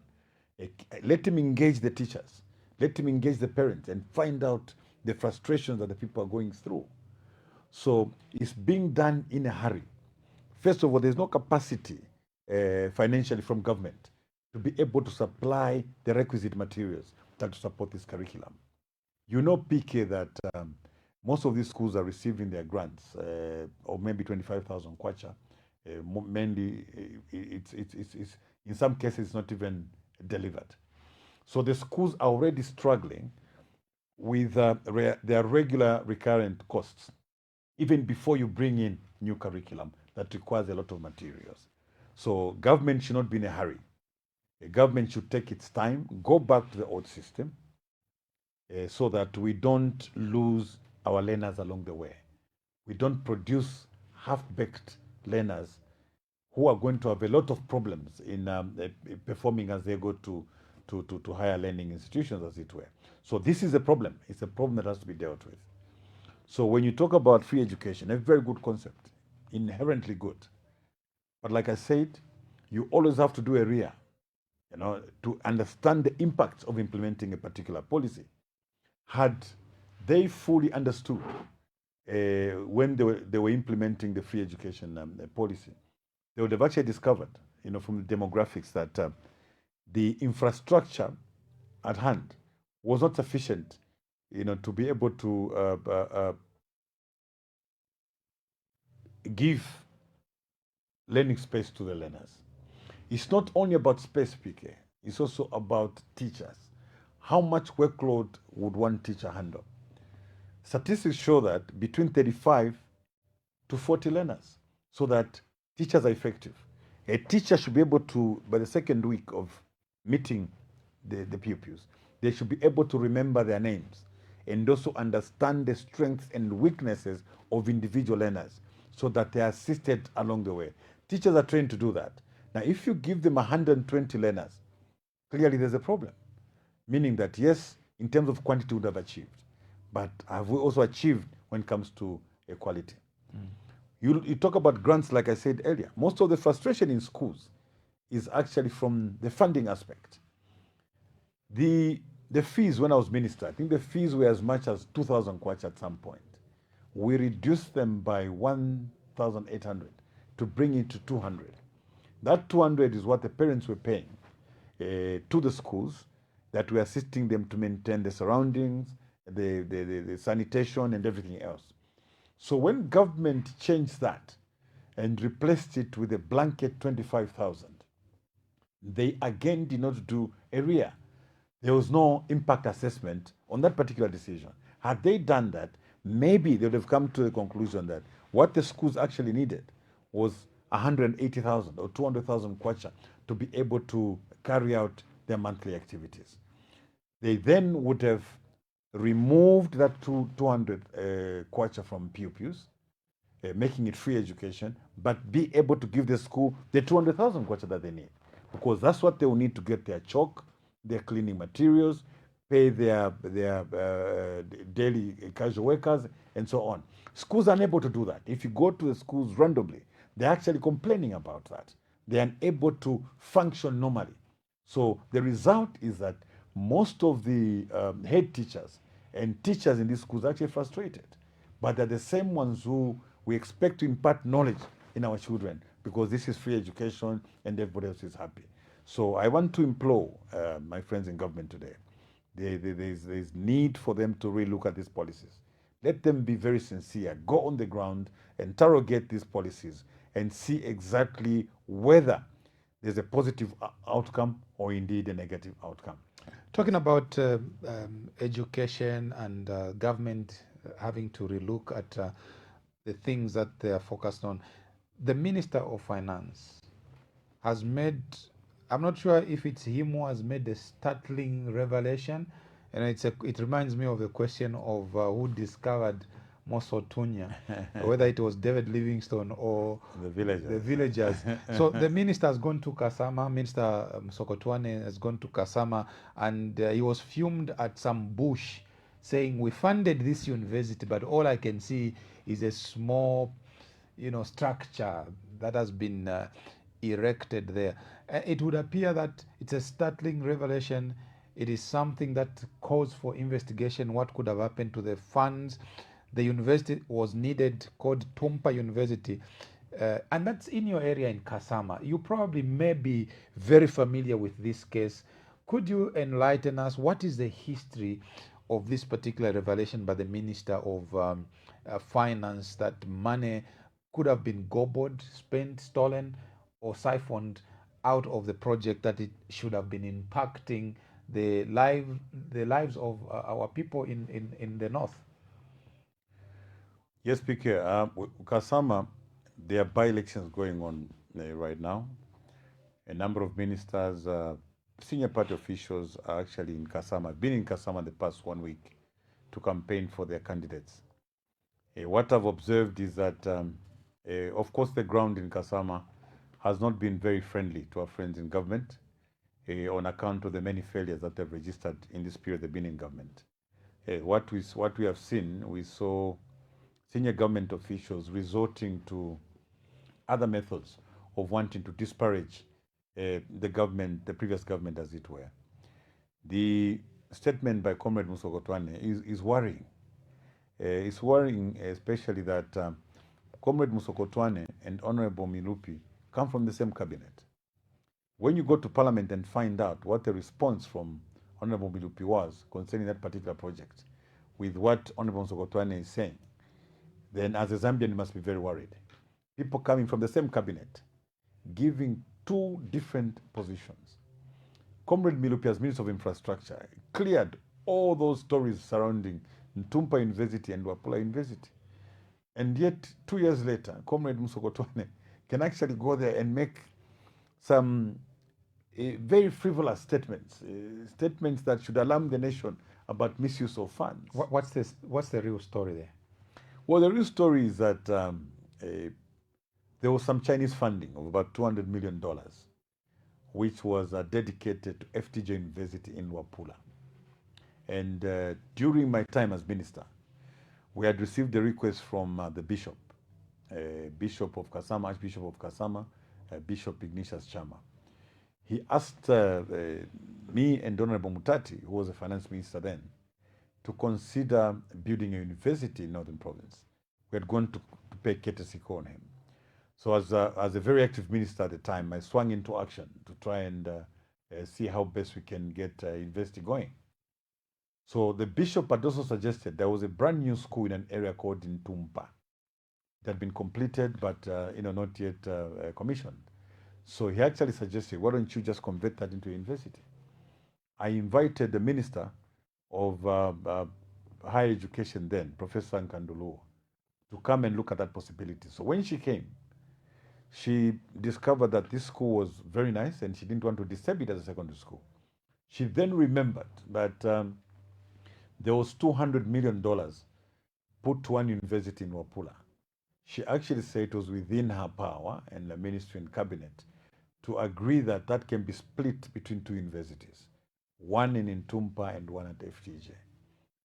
Let him engage the teachers, let him engage the parents, and find out the frustrations that the people are going through. So it's being done in a hurry. First of all, there's no capacity financially from government to be able to supply the requisite materials that to support this curriculum. You know, PK, that most of these schools are receiving their grants, or maybe 25,000 kwacha. Mainly, it's in some cases it's not even delivered. So the schools are already struggling with their regular recurrent costs, even before you bring in new curriculum that requires a lot of materials. So government should not be in a hurry. The government should take its time, go back to the old system, so that we don't lose our learners along the way. We don't produce half-baked learners who are going to have a lot of problems in performing as they go to higher learning institutions, as it were. So this is a problem. It's a problem that has to be dealt with. So when you talk about free education, a very good concept, inherently good. But like I said, you always have to do a RIA, to understand the impacts of implementing a particular policy. Had they fully understood when they were implementing the free education policy, they would have actually discovered, from the demographics, that the infrastructure at hand was not sufficient, to be able to give learning space to the learners. It's not only about space, PK. It's also about teachers. How much workload would one teacher handle? Statistics show that between 35 to 40 learners, so that teachers are effective. A teacher should be able to, by the second week of meeting the pupils, they should be able to remember their names and also understand the strengths and weaknesses of individual learners so that they are assisted along the way. Teachers are trained to do that. Now, if you give them 120 learners, clearly there's a problem. Meaning that, yes, in terms of quantity, we would have achieved. But have we also achieved when it comes to equality? You talk about grants, like I said earlier. Most of the frustration in schools is actually from the funding aspect. The fees, when I was minister, I think the fees were as much as 2,000 kwacha at some point. We reduced them by 1,800 to bring it to 200. That 200 is what the parents were paying to the schools, that we're assisting them to maintain the surroundings, the sanitation and everything else. So when government changed that and replaced it with a blanket 25,000, they again did not do area. There was no impact assessment on that particular decision. Had they done that, maybe they would have come to the conclusion that what the schools actually needed was 180,000 or 200,000 kwacha to be able to carry out their monthly activities. They then would have removed that 200 kwacha from pupils, making it free education, but be able to give the school the 200,000 kwacha that they need, because that's what they will need to get their chalk, their cleaning materials, pay their daily casual workers, and so on. Schools are unable to do that. If you go to the schools randomly, they're actually complaining about that. They're unable to function normally. So the result is that most of the head teachers and teachers in these schools are actually frustrated. But they're the same ones who we expect to impart knowledge in our children, because this is free education and everybody else is happy. So I want to implore my friends in government today. There's need for them to really look at these policies. Let them be very sincere, go on the ground, interrogate these policies, and see exactly whether there's a positive outcome or indeed a negative outcome. Talking about education and government having to relook at the things that they are focused on, the Minister of Finance has made, I'm not sure if it's him who has made the startling revelation, and it reminds me of the question of who discovered Mosotunya, whether it was David Livingstone or The villagers. the villagers. So the minister has gone to Kasama, Minister Sokotwane has gone to Kasama, and he was filmed at some bush saying, we funded this university, but all I can see is a small, structure that has been erected there. It would appear that it's a startling revelation. It is something that calls for investigation. What could have happened to the funds? The university was needed, called Tumpa University, and that's in your area in Kasama. You probably may be very familiar with this case. Could you enlighten us? What is the history of this particular revelation by the Minister of Finance, that money could have been gobbled, spent, stolen, or siphoned out of the project, that it should have been impacting the lives of our people in the north? Yes, Speaker. Kasama, there are by-elections going on right now. A number of ministers, senior party officials are actually in Kasama. I've been in Kasama the past 1 week to campaign for their candidates. What I've observed is that, of course, the ground in Kasama has not been very friendly to our friends in government on account of the many failures that they've registered in this period they've been in government. What we have seen, we saw senior government officials resorting to other methods of wanting to disparage the government, the previous government, as it were. The statement by Comrade Musogotwane is worrying. It's worrying, especially that Comrade Musokotwane and Honorable Milupi come from the same cabinet. When you go to Parliament and find out what the response from Honorable Milupi was concerning that particular project with what Honorable Musokotwane is saying, then as a Zambian, you must be very worried. People coming from the same cabinet, giving two different positions. Comrade Milupi, as Minister of Infrastructure, cleared all those stories surrounding Ntumpa University and Wapula University. And yet, 2 years later, Comrade Musokotwane can actually go there and make some very frivolous statements, statements that should alarm the nation about misuse of funds. What's the real story there? Well, the real story is that there was some Chinese funding of about $200 million, which was dedicated to FTJ University in Wapula. And during my time as minister, we had received a request from the bishop, Bishop of Kasama, Archbishop of Kasama, Bishop Ignatius Chama. He asked me and Honorable Mutati, who was the finance minister then, to consider building a university in Northern Province. We had gone to pay courtesy call on him. So as a very active minister at the time, I swung into action to try and see how best we can get university going. So the bishop had also suggested there was a brand new school in an area called Ntumpa. It had been completed, but not yet commissioned. So he actually suggested, why don't you just convert that into a university? I invited the minister of higher education then, Professor Nkandulu, to come and look at that possibility. So when she came, she discovered that this school was very nice and she didn't want to disturb it as a secondary school. She then remembered that there was $200 million put to one university in Wapula. She actually said it was within her power and the ministry and cabinet to agree that that can be split between two universities, one in Ntumpa and one at FGJ.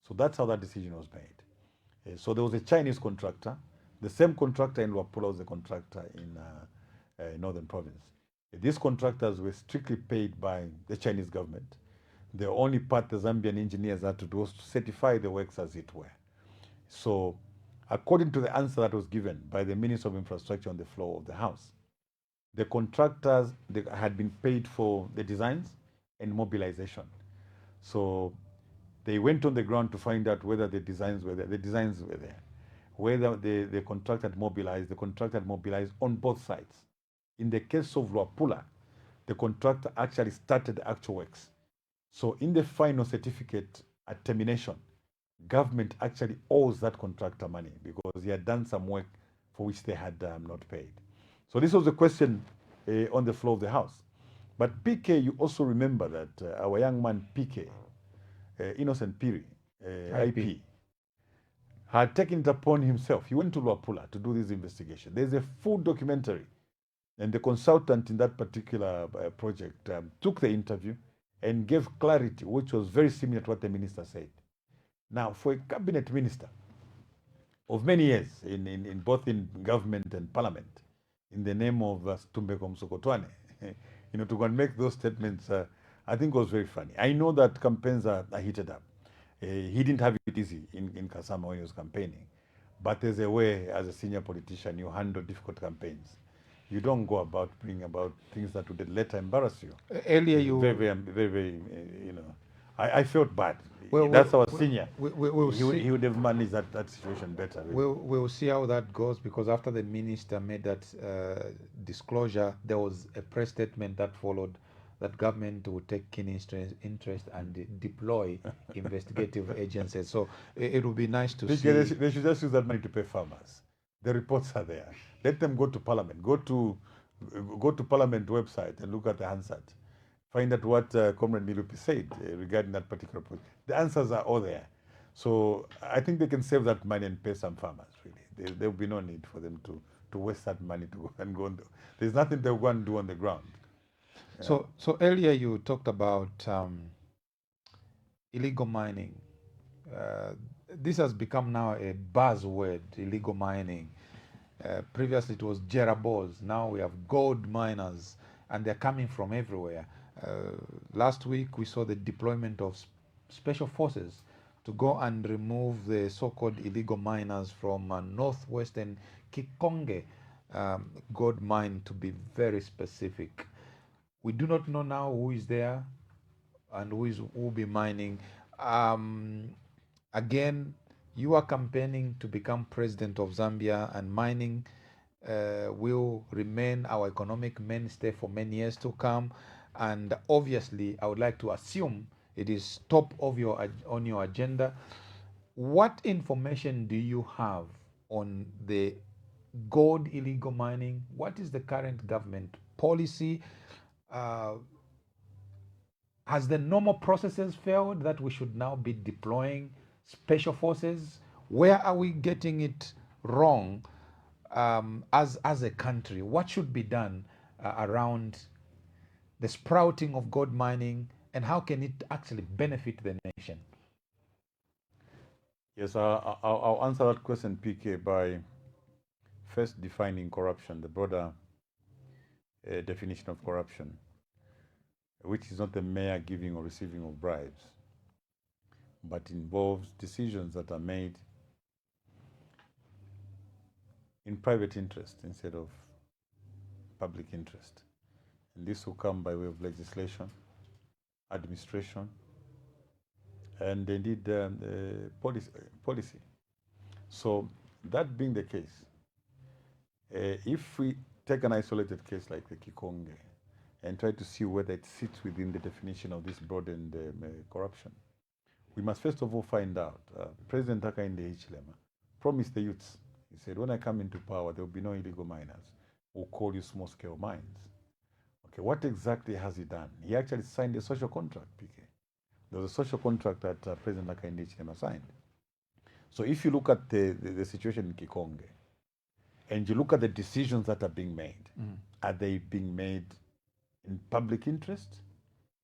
So that's how that decision was made. So there was a Chinese contractor. The same contractor in Wapula was the contractor in Northern Province. These contractors were strictly paid by the Chinese government. The only part the Zambian engineers had to do was to certify the works as it were. So, according to the answer that was given by the Minister of Infrastructure on the floor of the House, the contractors had been paid for the designs and mobilization. So they went on the ground to find out whether the designs were there. The designs were there. Whether the contractor had mobilized, the contractor had mobilized on both sides. In the case of Luapula, the contractor actually started the actual works. So in the final certificate at termination, government actually owes that contractor money because he had done some work for which they had not paid. So this was the question on the floor of the House. But PK, you also remember that our young man PK, Innocent Piri, IP, had taken it upon himself. He went to Luapula to do this investigation. There's a full documentary. And the consultant in that particular project took the interview and gave clarity, which was very similar to what the minister said. Now, for a cabinet minister of many years, in both in government and parliament, in the name of Tumbeko Msokotwane, to go and make those statements, I think was very funny. I know that campaigns are heated up. He didn't have it easy in Kasama when he was campaigning. But there's a way, as a senior politician, you handle difficult campaigns. You don't go about bringing about things that would later embarrass you. Earlier, you very, I felt bad. Well, that's our senior. We'll he see. would have managed that situation better. Really. We'll see how that goes, because after the minister made that disclosure, there was a press statement that followed that government would take keen interest and deploy investigative agencies. So it would be nice to see. They should just use that money to pay farmers. The reports are there. Let them go to Parliament. Go to Parliament website and look at the Hansard. Find out what Comrade Milupi said regarding that particular project. The answers are all there. So I think they can save that money and pay some farmers, really. There will be no need for them to waste that money to go and go on. There's nothing they'll go and do on the ground. So earlier you talked about illegal mining. This has become now a buzzword, illegal mining. Previously it was jerabos. Now we have gold miners, and they're coming from everywhere. Last week we saw the deployment of special forces to go and remove the so-called illegal miners from northwestern Kikonge gold mine, to be very specific. We do not know now who is there and who will be mining. Again, you are campaigning to become president of Zambia, and mining will remain our economic mainstay for many years to come. And obviously, I would like to assume it is top of on your agenda. What information do you have on the gold illegal mining? What is the current government policy? Has the normal processes failed that we should now be deploying special forces? Where are we getting it wrong as a country? What should be done around the sprouting of gold mining, and how can it actually benefit the nation? Yes, I'll answer that question, PK, by first defining corruption, the broader definition of corruption, which is not the mere giving or receiving of bribes, but involves decisions that are made in private interest instead of public interest. And this will come by way of legislation, administration, and indeed policy. So that being the case, if we take an isolated case like the Kikonge and try to see whether it sits within the definition of this broadened corruption, we must first of all find out. President Hakainde Hichilema promised the youths, he said, when I come into power, there will be no illegal miners. We'll call you small-scale mines. Okay, what exactly has he done? He actually signed a social contract, PK. There was a social contract that President Hakainde Hichilema signed. So if you look at the situation in Kikonge, and you look at the decisions that are being made, are they being made in public interest?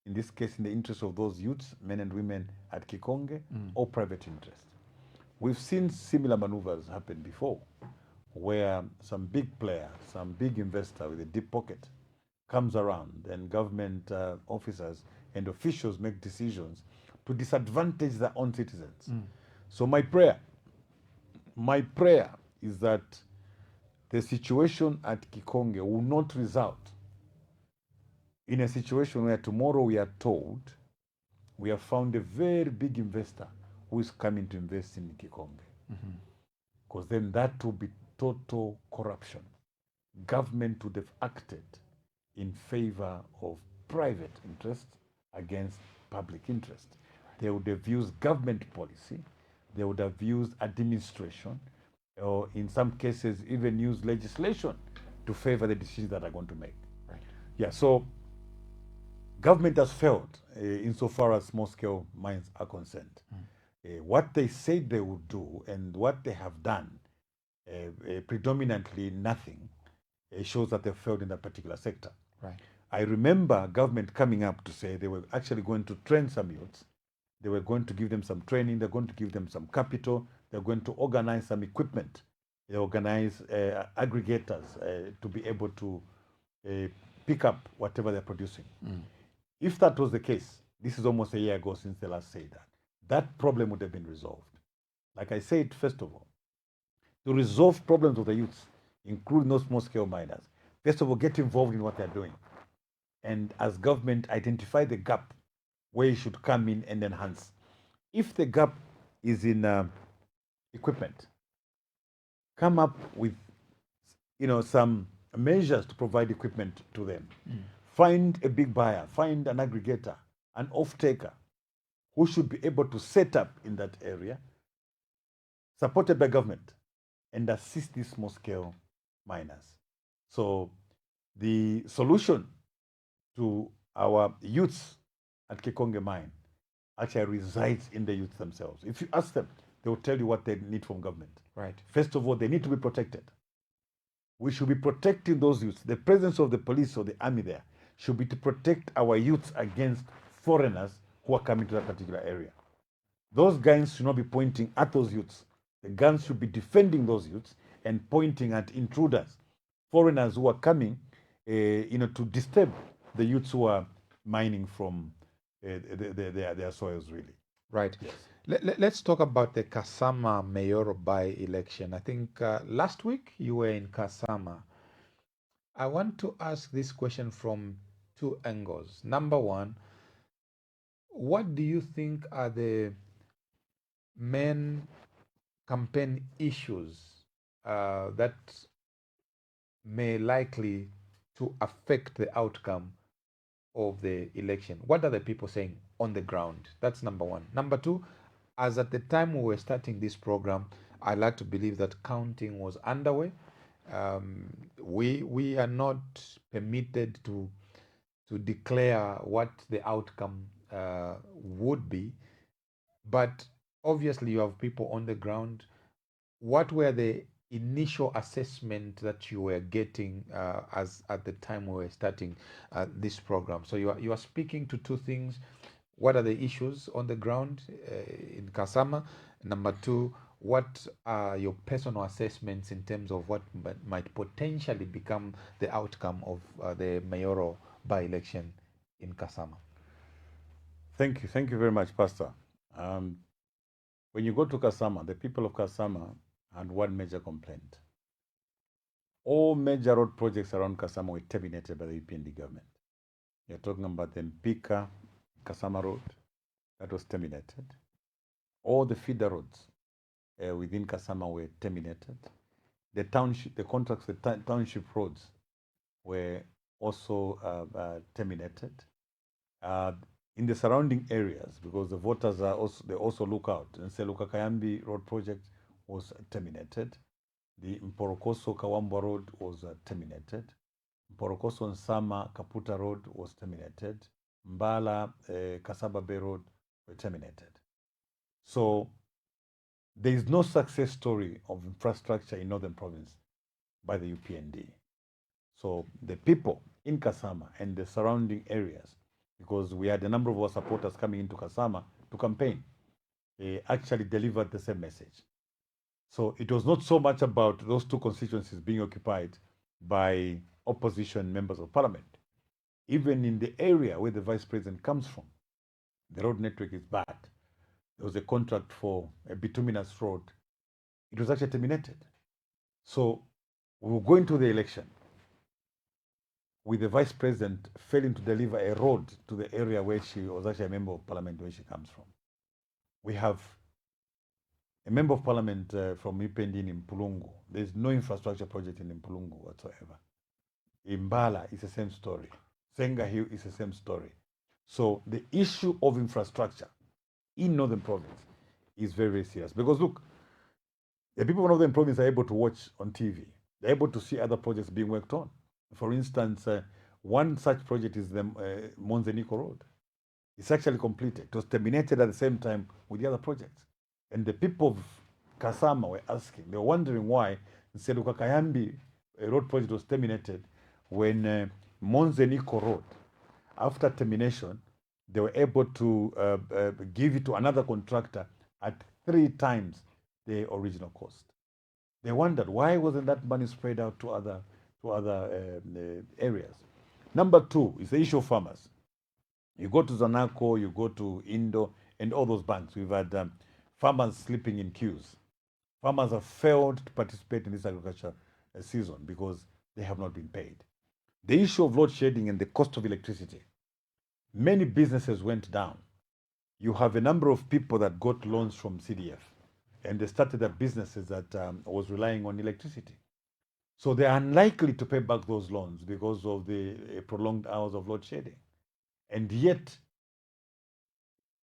In this case, in the interest of those youths, men and women at Kikonge, or private interest? We've seen similar maneuvers happen before, where some big player, some big investor with a deep pocket comes around and government officers and officials make decisions to disadvantage their own citizens. So my prayer is that the situation at Kikonge will not result in a situation where tomorrow we are told we have found a very big investor who is coming to invest in Kikonge. Because then that will be total corruption. Government would have acted in favor of private interest against public interest. They would have used government policy, they would have used administration, or in some cases even use legislation to favor the decisions that are going to make. Right. Yeah, so government has failed insofar as small-scale mines are concerned. What they said they would do and what they have done, predominantly nothing, shows that they failed in that particular sector. Right. I remember government coming up to say they were actually going to train some youths. They were going to give them some training. They're going to give them some capital. They're going to organize some equipment. They organize aggregators to be able to pick up whatever they're producing. If that was the case, this is almost a year ago since they last said that, that problem would have been resolved. Like I said, first of all, to resolve problems of the youths, including those small-scale miners, first of all, get involved in what they're doing. And as government, identify the gap where you should come in and enhance. If the gap is in equipment, come up with some measures to provide equipment to them. Find a big buyer, find an aggregator, an off-taker who should be able to set up in that area, supported by government, and assist these small-scale miners. So the solution to our youths at Kikonge mine actually resides in the youth themselves. If you ask them, they will tell you what they need from government. Right. First of all, they need to be protected. We should be protecting those youths. The presence of the police or the army there should be to protect our youths against foreigners who are coming to that particular area. Those guns should not be pointing at those youths. The guns should be defending those youths and pointing at intruders, foreigners who are coming, to disturb the youths who are mining from their soils, really. Right. Yes. Let's talk about the Kasama mayoral by-election. I think last week you were in Kasama. I want to ask this question from two angles. Number one, what do you think are the main campaign issues that may likely to affect the outcome of the election? What are the people saying on the ground? That's number one. Number two, as at the time we were starting this program, I like to believe that counting was underway. We are not permitted to declare what the outcome would be, but obviously you have people on the ground. What were the initial assessment that you were getting as at the time we were starting this program? So you are speaking to two things. What are the issues on the ground in Kasama? Number two, what are your personal assessments in terms of what might potentially become the outcome of the mayoral by-election in Kasama? Thank you very much, Pastor. When you go to Kasama, the people of Kasama had one major complaint. All major road projects around Kasama were terminated by the UPND government. You're talking about the Mpika Kasama Road, that was terminated. All the feeder roads within Kasama were terminated. The township, the contracts, the township roads were also terminated. In the surrounding areas, because the voters are also, they also look out. And say Lukakayambi Road project was terminated. The Mporokoso Kawambwa Road was terminated. Mporokoso Nsama Kaputa Road was terminated. Mbala Kasaba Bay Road were terminated. So there is no success story of infrastructure in Northern Province by the UPND. So the people in Kasama and the surrounding areas, because we had a number of our supporters coming into Kasama to campaign, actually delivered the same message. So it was not so much about those two constituencies being occupied by opposition members of parliament. Even in the area where the vice president comes from, the road network is bad. There was a contract for a bituminous road. It was actually terminated. So we were going to the election with the vice president failing to deliver a road to the area where she was actually a member of parliament, where she comes from. We have a member of parliament from Ipendi in Mpulungu. There's no infrastructure project in Mpulungu whatsoever. Imbala is the same story. Senga Hill is the same story. So the issue of infrastructure in Northern Province is very, very serious. Because look, the people of Northern Province are able to watch on TV. They're able to see other projects being worked on. For instance, one such project is the Monzeniko Road. It's actually completed. It was terminated at the same time with the other projects. And the people of Kasama were asking, they were wondering why Seluka Kayambi road project was terminated when Monzeniko Road, after termination, they were able to give it to another contractor at 3 times the original cost. They wondered why wasn't that money spread out to other areas. Number 2 is the issue of farmers. You go to Zanaco, you go to Indo, and all those banks. We've had farmers sleeping in queues. Farmers have failed to participate in this agriculture season because they have not been paid. The issue of load shedding and the cost of electricity. Many businesses went down. You have a number of people that got loans from CDF, and they started their businesses that was relying on electricity. So they are unlikely to pay back those loans because of the prolonged hours of load shedding. And yet,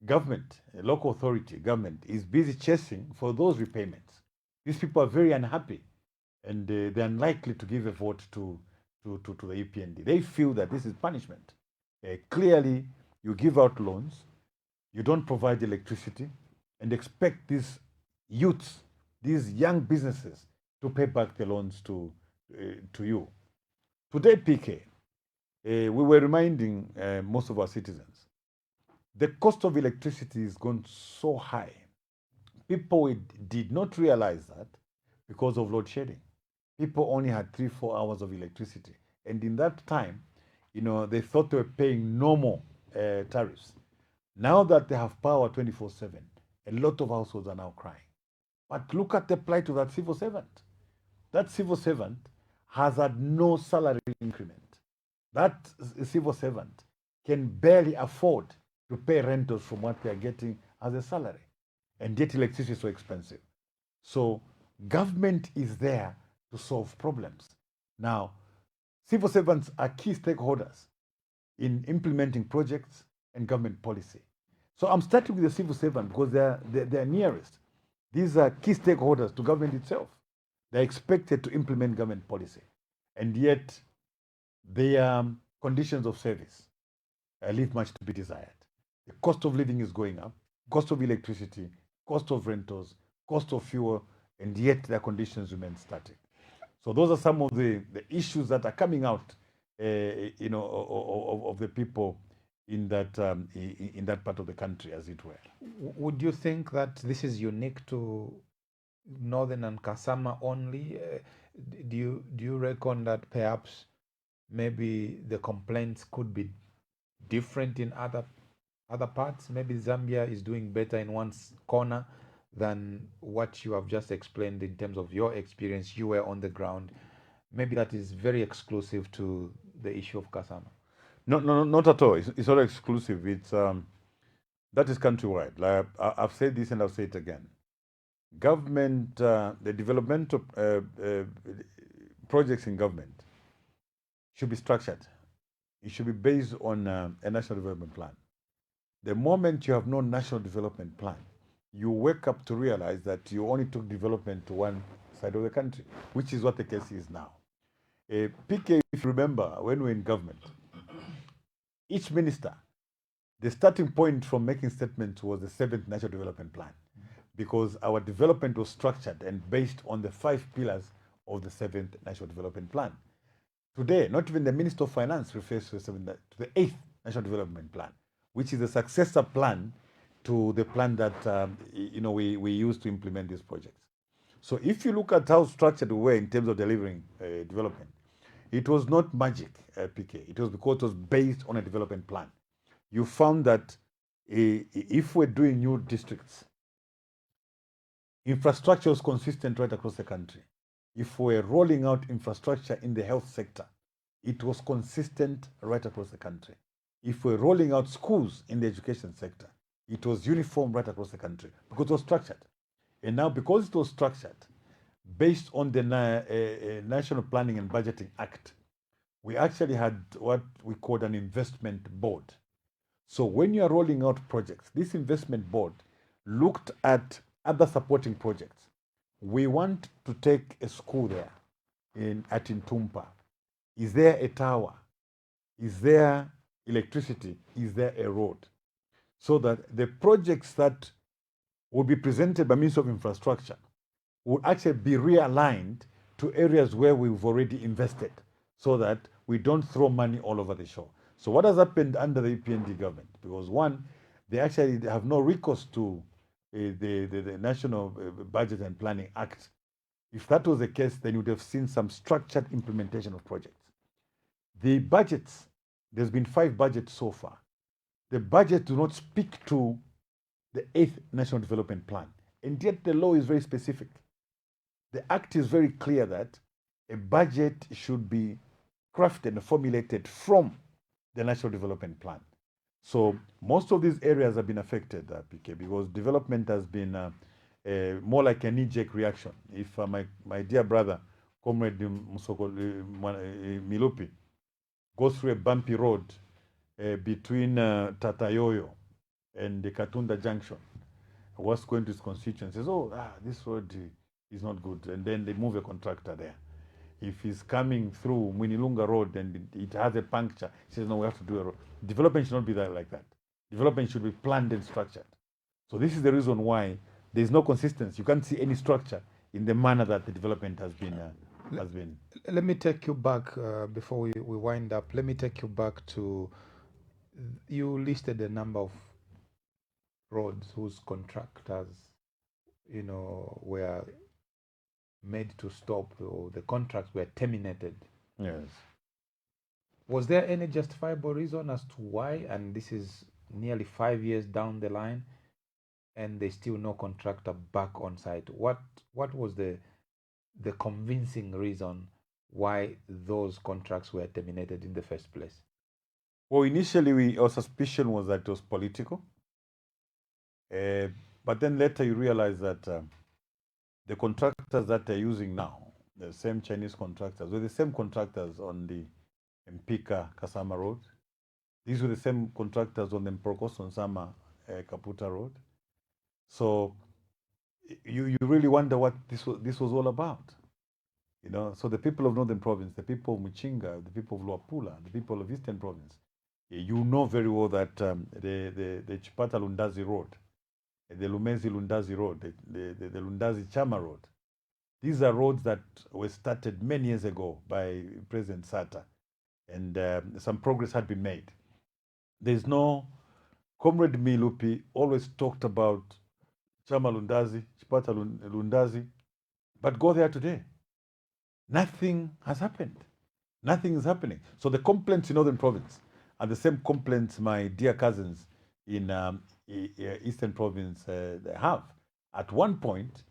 government, local authority, government is busy chasing for those repayments. These people are very unhappy, and they're unlikely to give a vote to the UPND. They feel that this is punishment. Clearly, you give out loans, you don't provide electricity, and expect these youths, these young businesses, to pay back the loans to you. Today, PK, we were reminding most of our citizens, the cost of electricity has gone so high. People did not realize that because of load shedding. People only had 3-4 hours of electricity. And in that time, they thought they were paying normal tariffs. Now that they have power 24/7, a lot of households are now crying. But look at the plight of that civil servant. That civil servant has had no salary increment. That civil servant can barely afford to pay rentals from what they are getting as a salary. And yet electricity is so expensive. So government is there to solve problems. Now, civil servants are key stakeholders in implementing projects and government policy. So I'm starting with the civil servant because they're nearest. These are key stakeholders to government itself. They're expected to implement government policy. And yet, their conditions of service leave much to be desired. The cost of living is going up, cost of electricity, cost of rentals, cost of fuel, and yet their conditions remain static. So those are some of the issues that are coming out, of the people in that part of the country, as it were. Would you think that this is unique to Northern and Kasama only? Do you reckon that perhaps maybe the complaints could be different in other parts? Maybe Zambia is doing better in one corner than what you have just explained in terms of your experience. You were on the ground. Maybe that is very exclusive to the issue of Kasama. No, not at all. It's not exclusive. It's That is countrywide. Like I've said this and I'll say it again. Government, the development of projects in government should be structured. It should be based on a national development plan. The moment you have no national development plan, you wake up to realize that you only took development to one side of the country, which is what the case is now. PK, if you remember, when we were in government, each minister, the starting point from making statements was the seventh national development plan, because our development was structured and based on the 5 pillars of the seventh national development plan. Today, not even the Minister of Finance refers to the eighth national development plan, which is the successor plan to the plan that we use to implement these projects. So if you look at how structured we were in terms of delivering development, it was not magic, PK. It was because it was based on a development plan. You found that if we're doing new districts, infrastructure was consistent right across the country. If we're rolling out infrastructure in the health sector, it was consistent right across the country. If we're rolling out schools in the education sector, it was uniform right across the country because it was structured. And now, because it was structured, based on the National Planning and Budgeting Act, we actually had what we called an investment board. So when you are rolling out projects, this investment board looked at other supporting projects. We want to take a school there at Intumpa. Is there a tower? Is there electricity? Is there a road? So that the projects that will be presented by Ministry of Infrastructure will actually be realigned to areas where we've already invested, so that we don't throw money all over the shore. So what has happened under the EPND government? Because one, they actually have no recourse to the National Budget and Planning Act. If that was the case, then you would have seen some structured implementation of projects. The budgets, there's been 5 budgets so far. The budgets do not speak to the 8th National Development Plan. And yet the law is very specific. The act is very clear that a budget should be crafted and formulated from the National Development Plan. So most of these areas have been affected, PK, because development has been more like a knee-jerk reaction. If my dear brother, Comrade Milupi, goes through a bumpy road between Tatayoyo and the Katunda Junction, was going to his constituents, says, this road is not good. And then they move a contractor there. If he's coming through Mwinilunga Road and it has a puncture, he says, no, we have to do a road. Development should not be there like that. Development should be planned and structured. So this is the reason why there's no consistency. You can't see any structure in the manner that the development has been. Let me take you back before we wind up. Let me take you back to, you listed a number of roads whose contractors, were made to stop, or the contracts were terminated. Yes. Was there any justifiable reason as to why? And this is nearly 5 years down the line, and there's still no contractor back on site. What was the convincing reason why those contracts were terminated in the first place? Well, initially our suspicion was that it was political. But then later you realize that the contractors that they're using now, the same Chinese contractors, were the same contractors on the Mpika Kasama Road. These were the same contractors on the Mprokoson Sama Kaputa Road. So you really wonder what this was all about. So the people of Northern Province, the people of Muchinga, the people of Luapula, the people of Eastern Province, you know very well that the Chipata Lundazi Road, the Lumezi Lundazi Road, the Lundazi Chama Road, these are roads that were started many years ago by President Sata, and some progress had been made. There's no, Comrade Milupi always talked about Chama Lundazi, Chipata Lundazi, but go there today. Nothing has happened. Nothing is happening. So the complaints in Northern Province are the same complaints my dear cousins in Eastern Province have. At one point,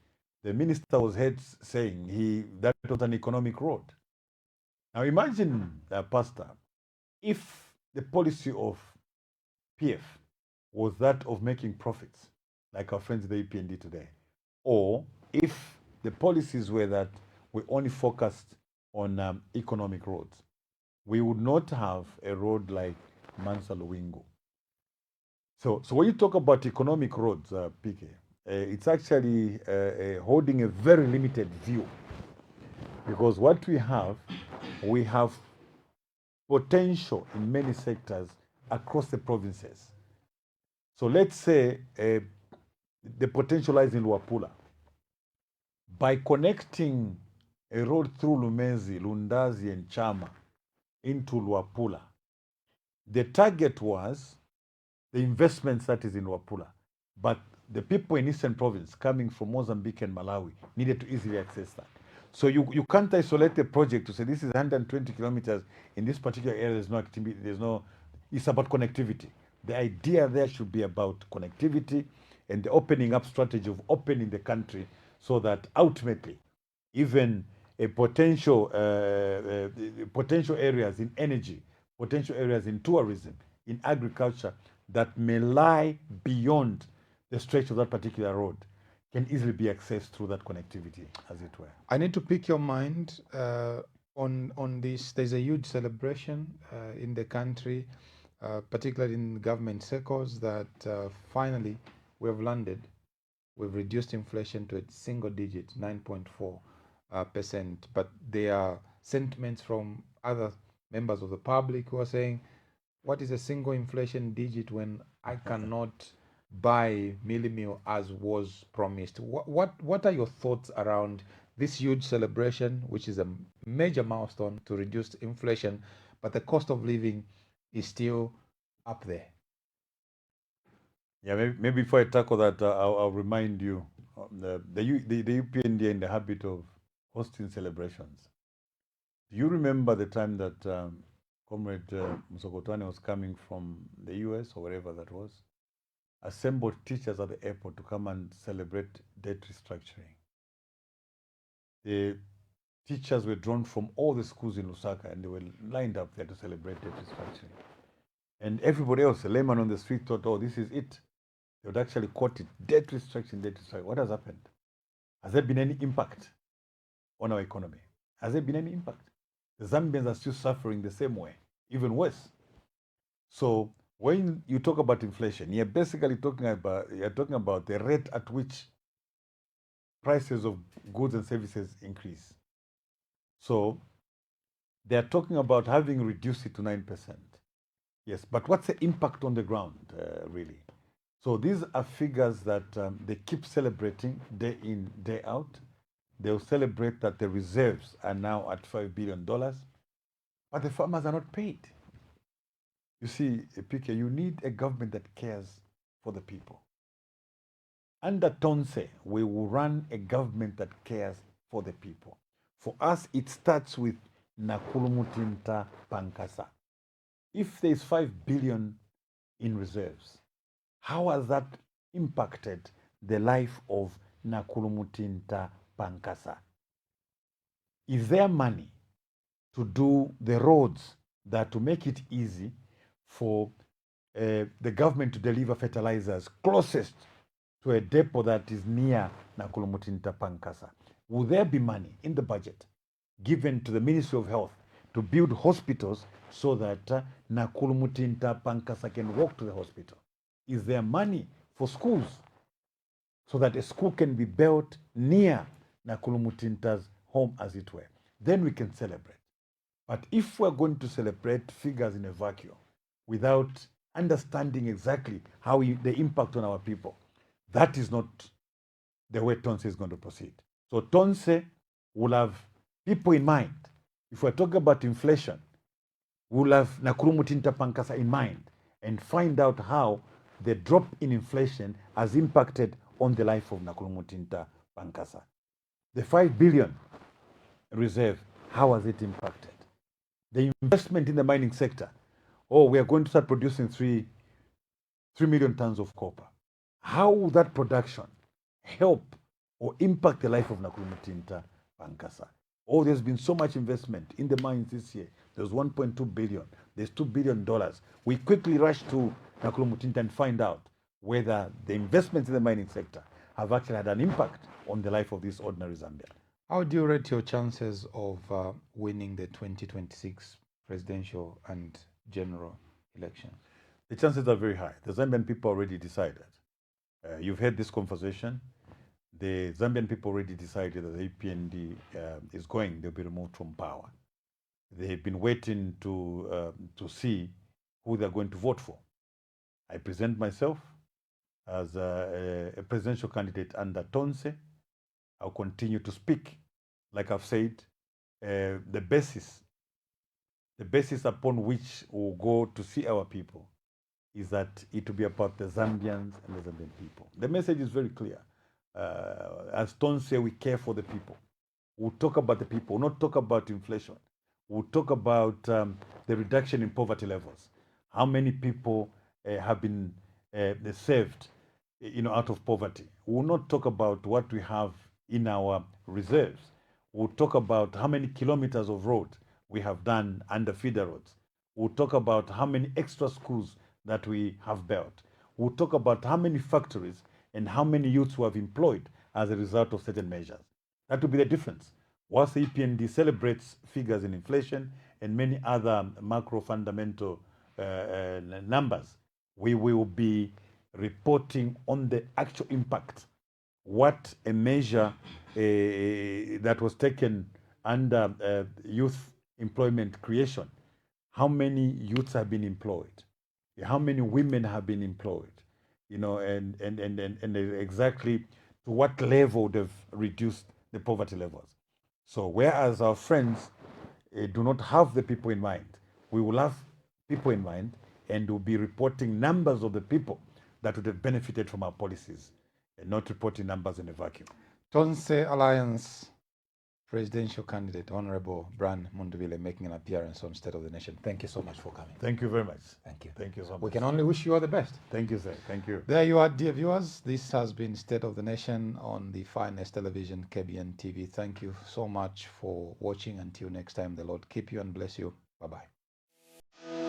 the minister was heard saying that was an economic road. Now imagine, Pastor, if the policy of PF was that of making profits, like our friends in the EPND today, or if the policies were that we only focused on economic roads, we would not have a road like Mansa Luwingo. So when you talk about economic roads, PK, it's actually holding a very limited view, because what we have potential in many sectors across the provinces. So let's say the potential lies in Luapula. By connecting a road through Lumezi, Lundazi, and Chama into Luapula, the target was the investments that is in Luapula. But the people in Eastern Province coming from Mozambique and Malawi needed to easily access that. So you can't isolate a project to say this is 120 kilometers in this particular area. There's no activity. It's about connectivity. The idea there should be about connectivity and the opening up strategy of opening the country so that ultimately, even a potential areas in energy, potential areas in tourism, in agriculture that may lie beyond the stretch of that particular road can easily be accessed through that connectivity, as it were. I need to pick your mind on this. There's a huge celebration in the country, particularly in government circles, that finally we have landed. We've reduced inflation to a single digit, 9.4%. But there are sentiments from other members of the public who are saying, what is a single inflation digit when I cannot buy Milli Meal as was promised? What are your thoughts around this huge celebration, which is a major milestone to reduce inflation, but the cost of living is still up there? Yeah, maybe before I tackle that, I'll remind you the UPND are in the habit of hosting celebrations. Do you remember the time that Comrade Musokotwane was coming from the US or wherever that was, assembled teachers at the airport to come and celebrate debt restructuring? The teachers were drawn from all the schools in Lusaka and they were lined up there to celebrate debt restructuring. And everybody else, a layman on the street, thought, oh, this is it. They would actually quote it, debt restructuring, debt restructuring. What has happened? Has there been any impact on our economy? Has there been any impact? The Zambians are still suffering the same way, even worse. So when you talk about inflation, you're basically talking about the rate at which prices of goods and services increase. So they're talking about having reduced it to 9%. Yes, but what's the impact on the ground, really? So these are figures that they keep celebrating day in, day out. They'll celebrate that the reserves are now at $5 billion, but the farmers are not paid. You see, PK, you need a government that cares for the people. Under Tonse, we will run a government that cares for the people. For us, it starts with Nakulumutinta Pankasa. If there is 5 billion in reserves, how has that impacted the life of Nakulumutinta Pankasa? Is there money to do the roads that to make it easy for the government to deliver fertilizers closest to a depot that is near Nakulumutinta Pankasa? Will there be money in the budget given to the Ministry of Health to build hospitals so that Nakulumutinta Pankasa can walk to the hospital? Is there money for schools so that a school can be built near Nakulumutinta's home, as it were? Then we can celebrate. But if we're going to celebrate figures in a vacuum without understanding exactly how they impact on our people, that is not the way Tonse is going to proceed. So Tonse will have people in mind. If we're talking about inflation, we'll have Nakulumutinta Pankasa in mind and find out how the drop in inflation has impacted on the life of Nakulumutinta Pankasa. The 5 billion reserve, how has it impacted? The investment in the mining sector, oh, we are going to start producing 3 million tons of copper. How will that production help or impact the life of Nakulumutinta Pankasa? Oh, there's been so much investment in the mines this year. There's 1.2 billion. There's $2 billion. We quickly rush to Nakulumutinta and find out whether the investments in the mining sector have actually had an impact on the life of this ordinary Zambian. How do you rate your chances of winning the 2026 presidential and general elections? The chances are very high. The Zambian people already decided. You've had this conversation. The Zambian people already decided that the EPND is going, they'll be removed from power. They've been waiting to see who they're going to vote for. I present myself as a presidential candidate under Tonse. I'll continue to speak. Like I've said, the basis upon which we'll go to see our people is that it will be about the Zambians and the Zambian people. The message is very clear. As Tonse, we care for the people. We'll talk about the people, we'll not talk about inflation. We'll talk about the reduction in poverty levels. How many people have been saved, out of poverty. We'll not talk about what we have in our reserves. We'll talk about how many kilometers of road we have done under feeder roads. We'll talk about how many extra schools that we have built. We'll talk about how many factories and how many youths we have employed as a result of certain measures. That will be the difference. Whilst the EPND celebrates figures in inflation and many other macro fundamental numbers, we will be reporting on the actual impact. What a measure that was taken under youth employment creation. How many youths have been employed? How many women have been employed? And exactly to what level they've reduced the poverty levels. So whereas our friends do not have the people in mind, we will have people in mind and will be reporting numbers of the people that would have benefited from our policies and not reporting numbers in a vacuum. Tonse Alliance presidential candidate, Honorable Bran Mundubile, making an appearance on State of the Nation. Thank you so much for coming. Thank you very much. Thank you. Thank you so much. We can only wish you all the best. Thank you, sir. Thank you. There you are, dear viewers. This has been State of the Nation on the finest television, KBN TV. Thank you so much for watching. Until next time, the Lord keep you and bless you. Bye-bye.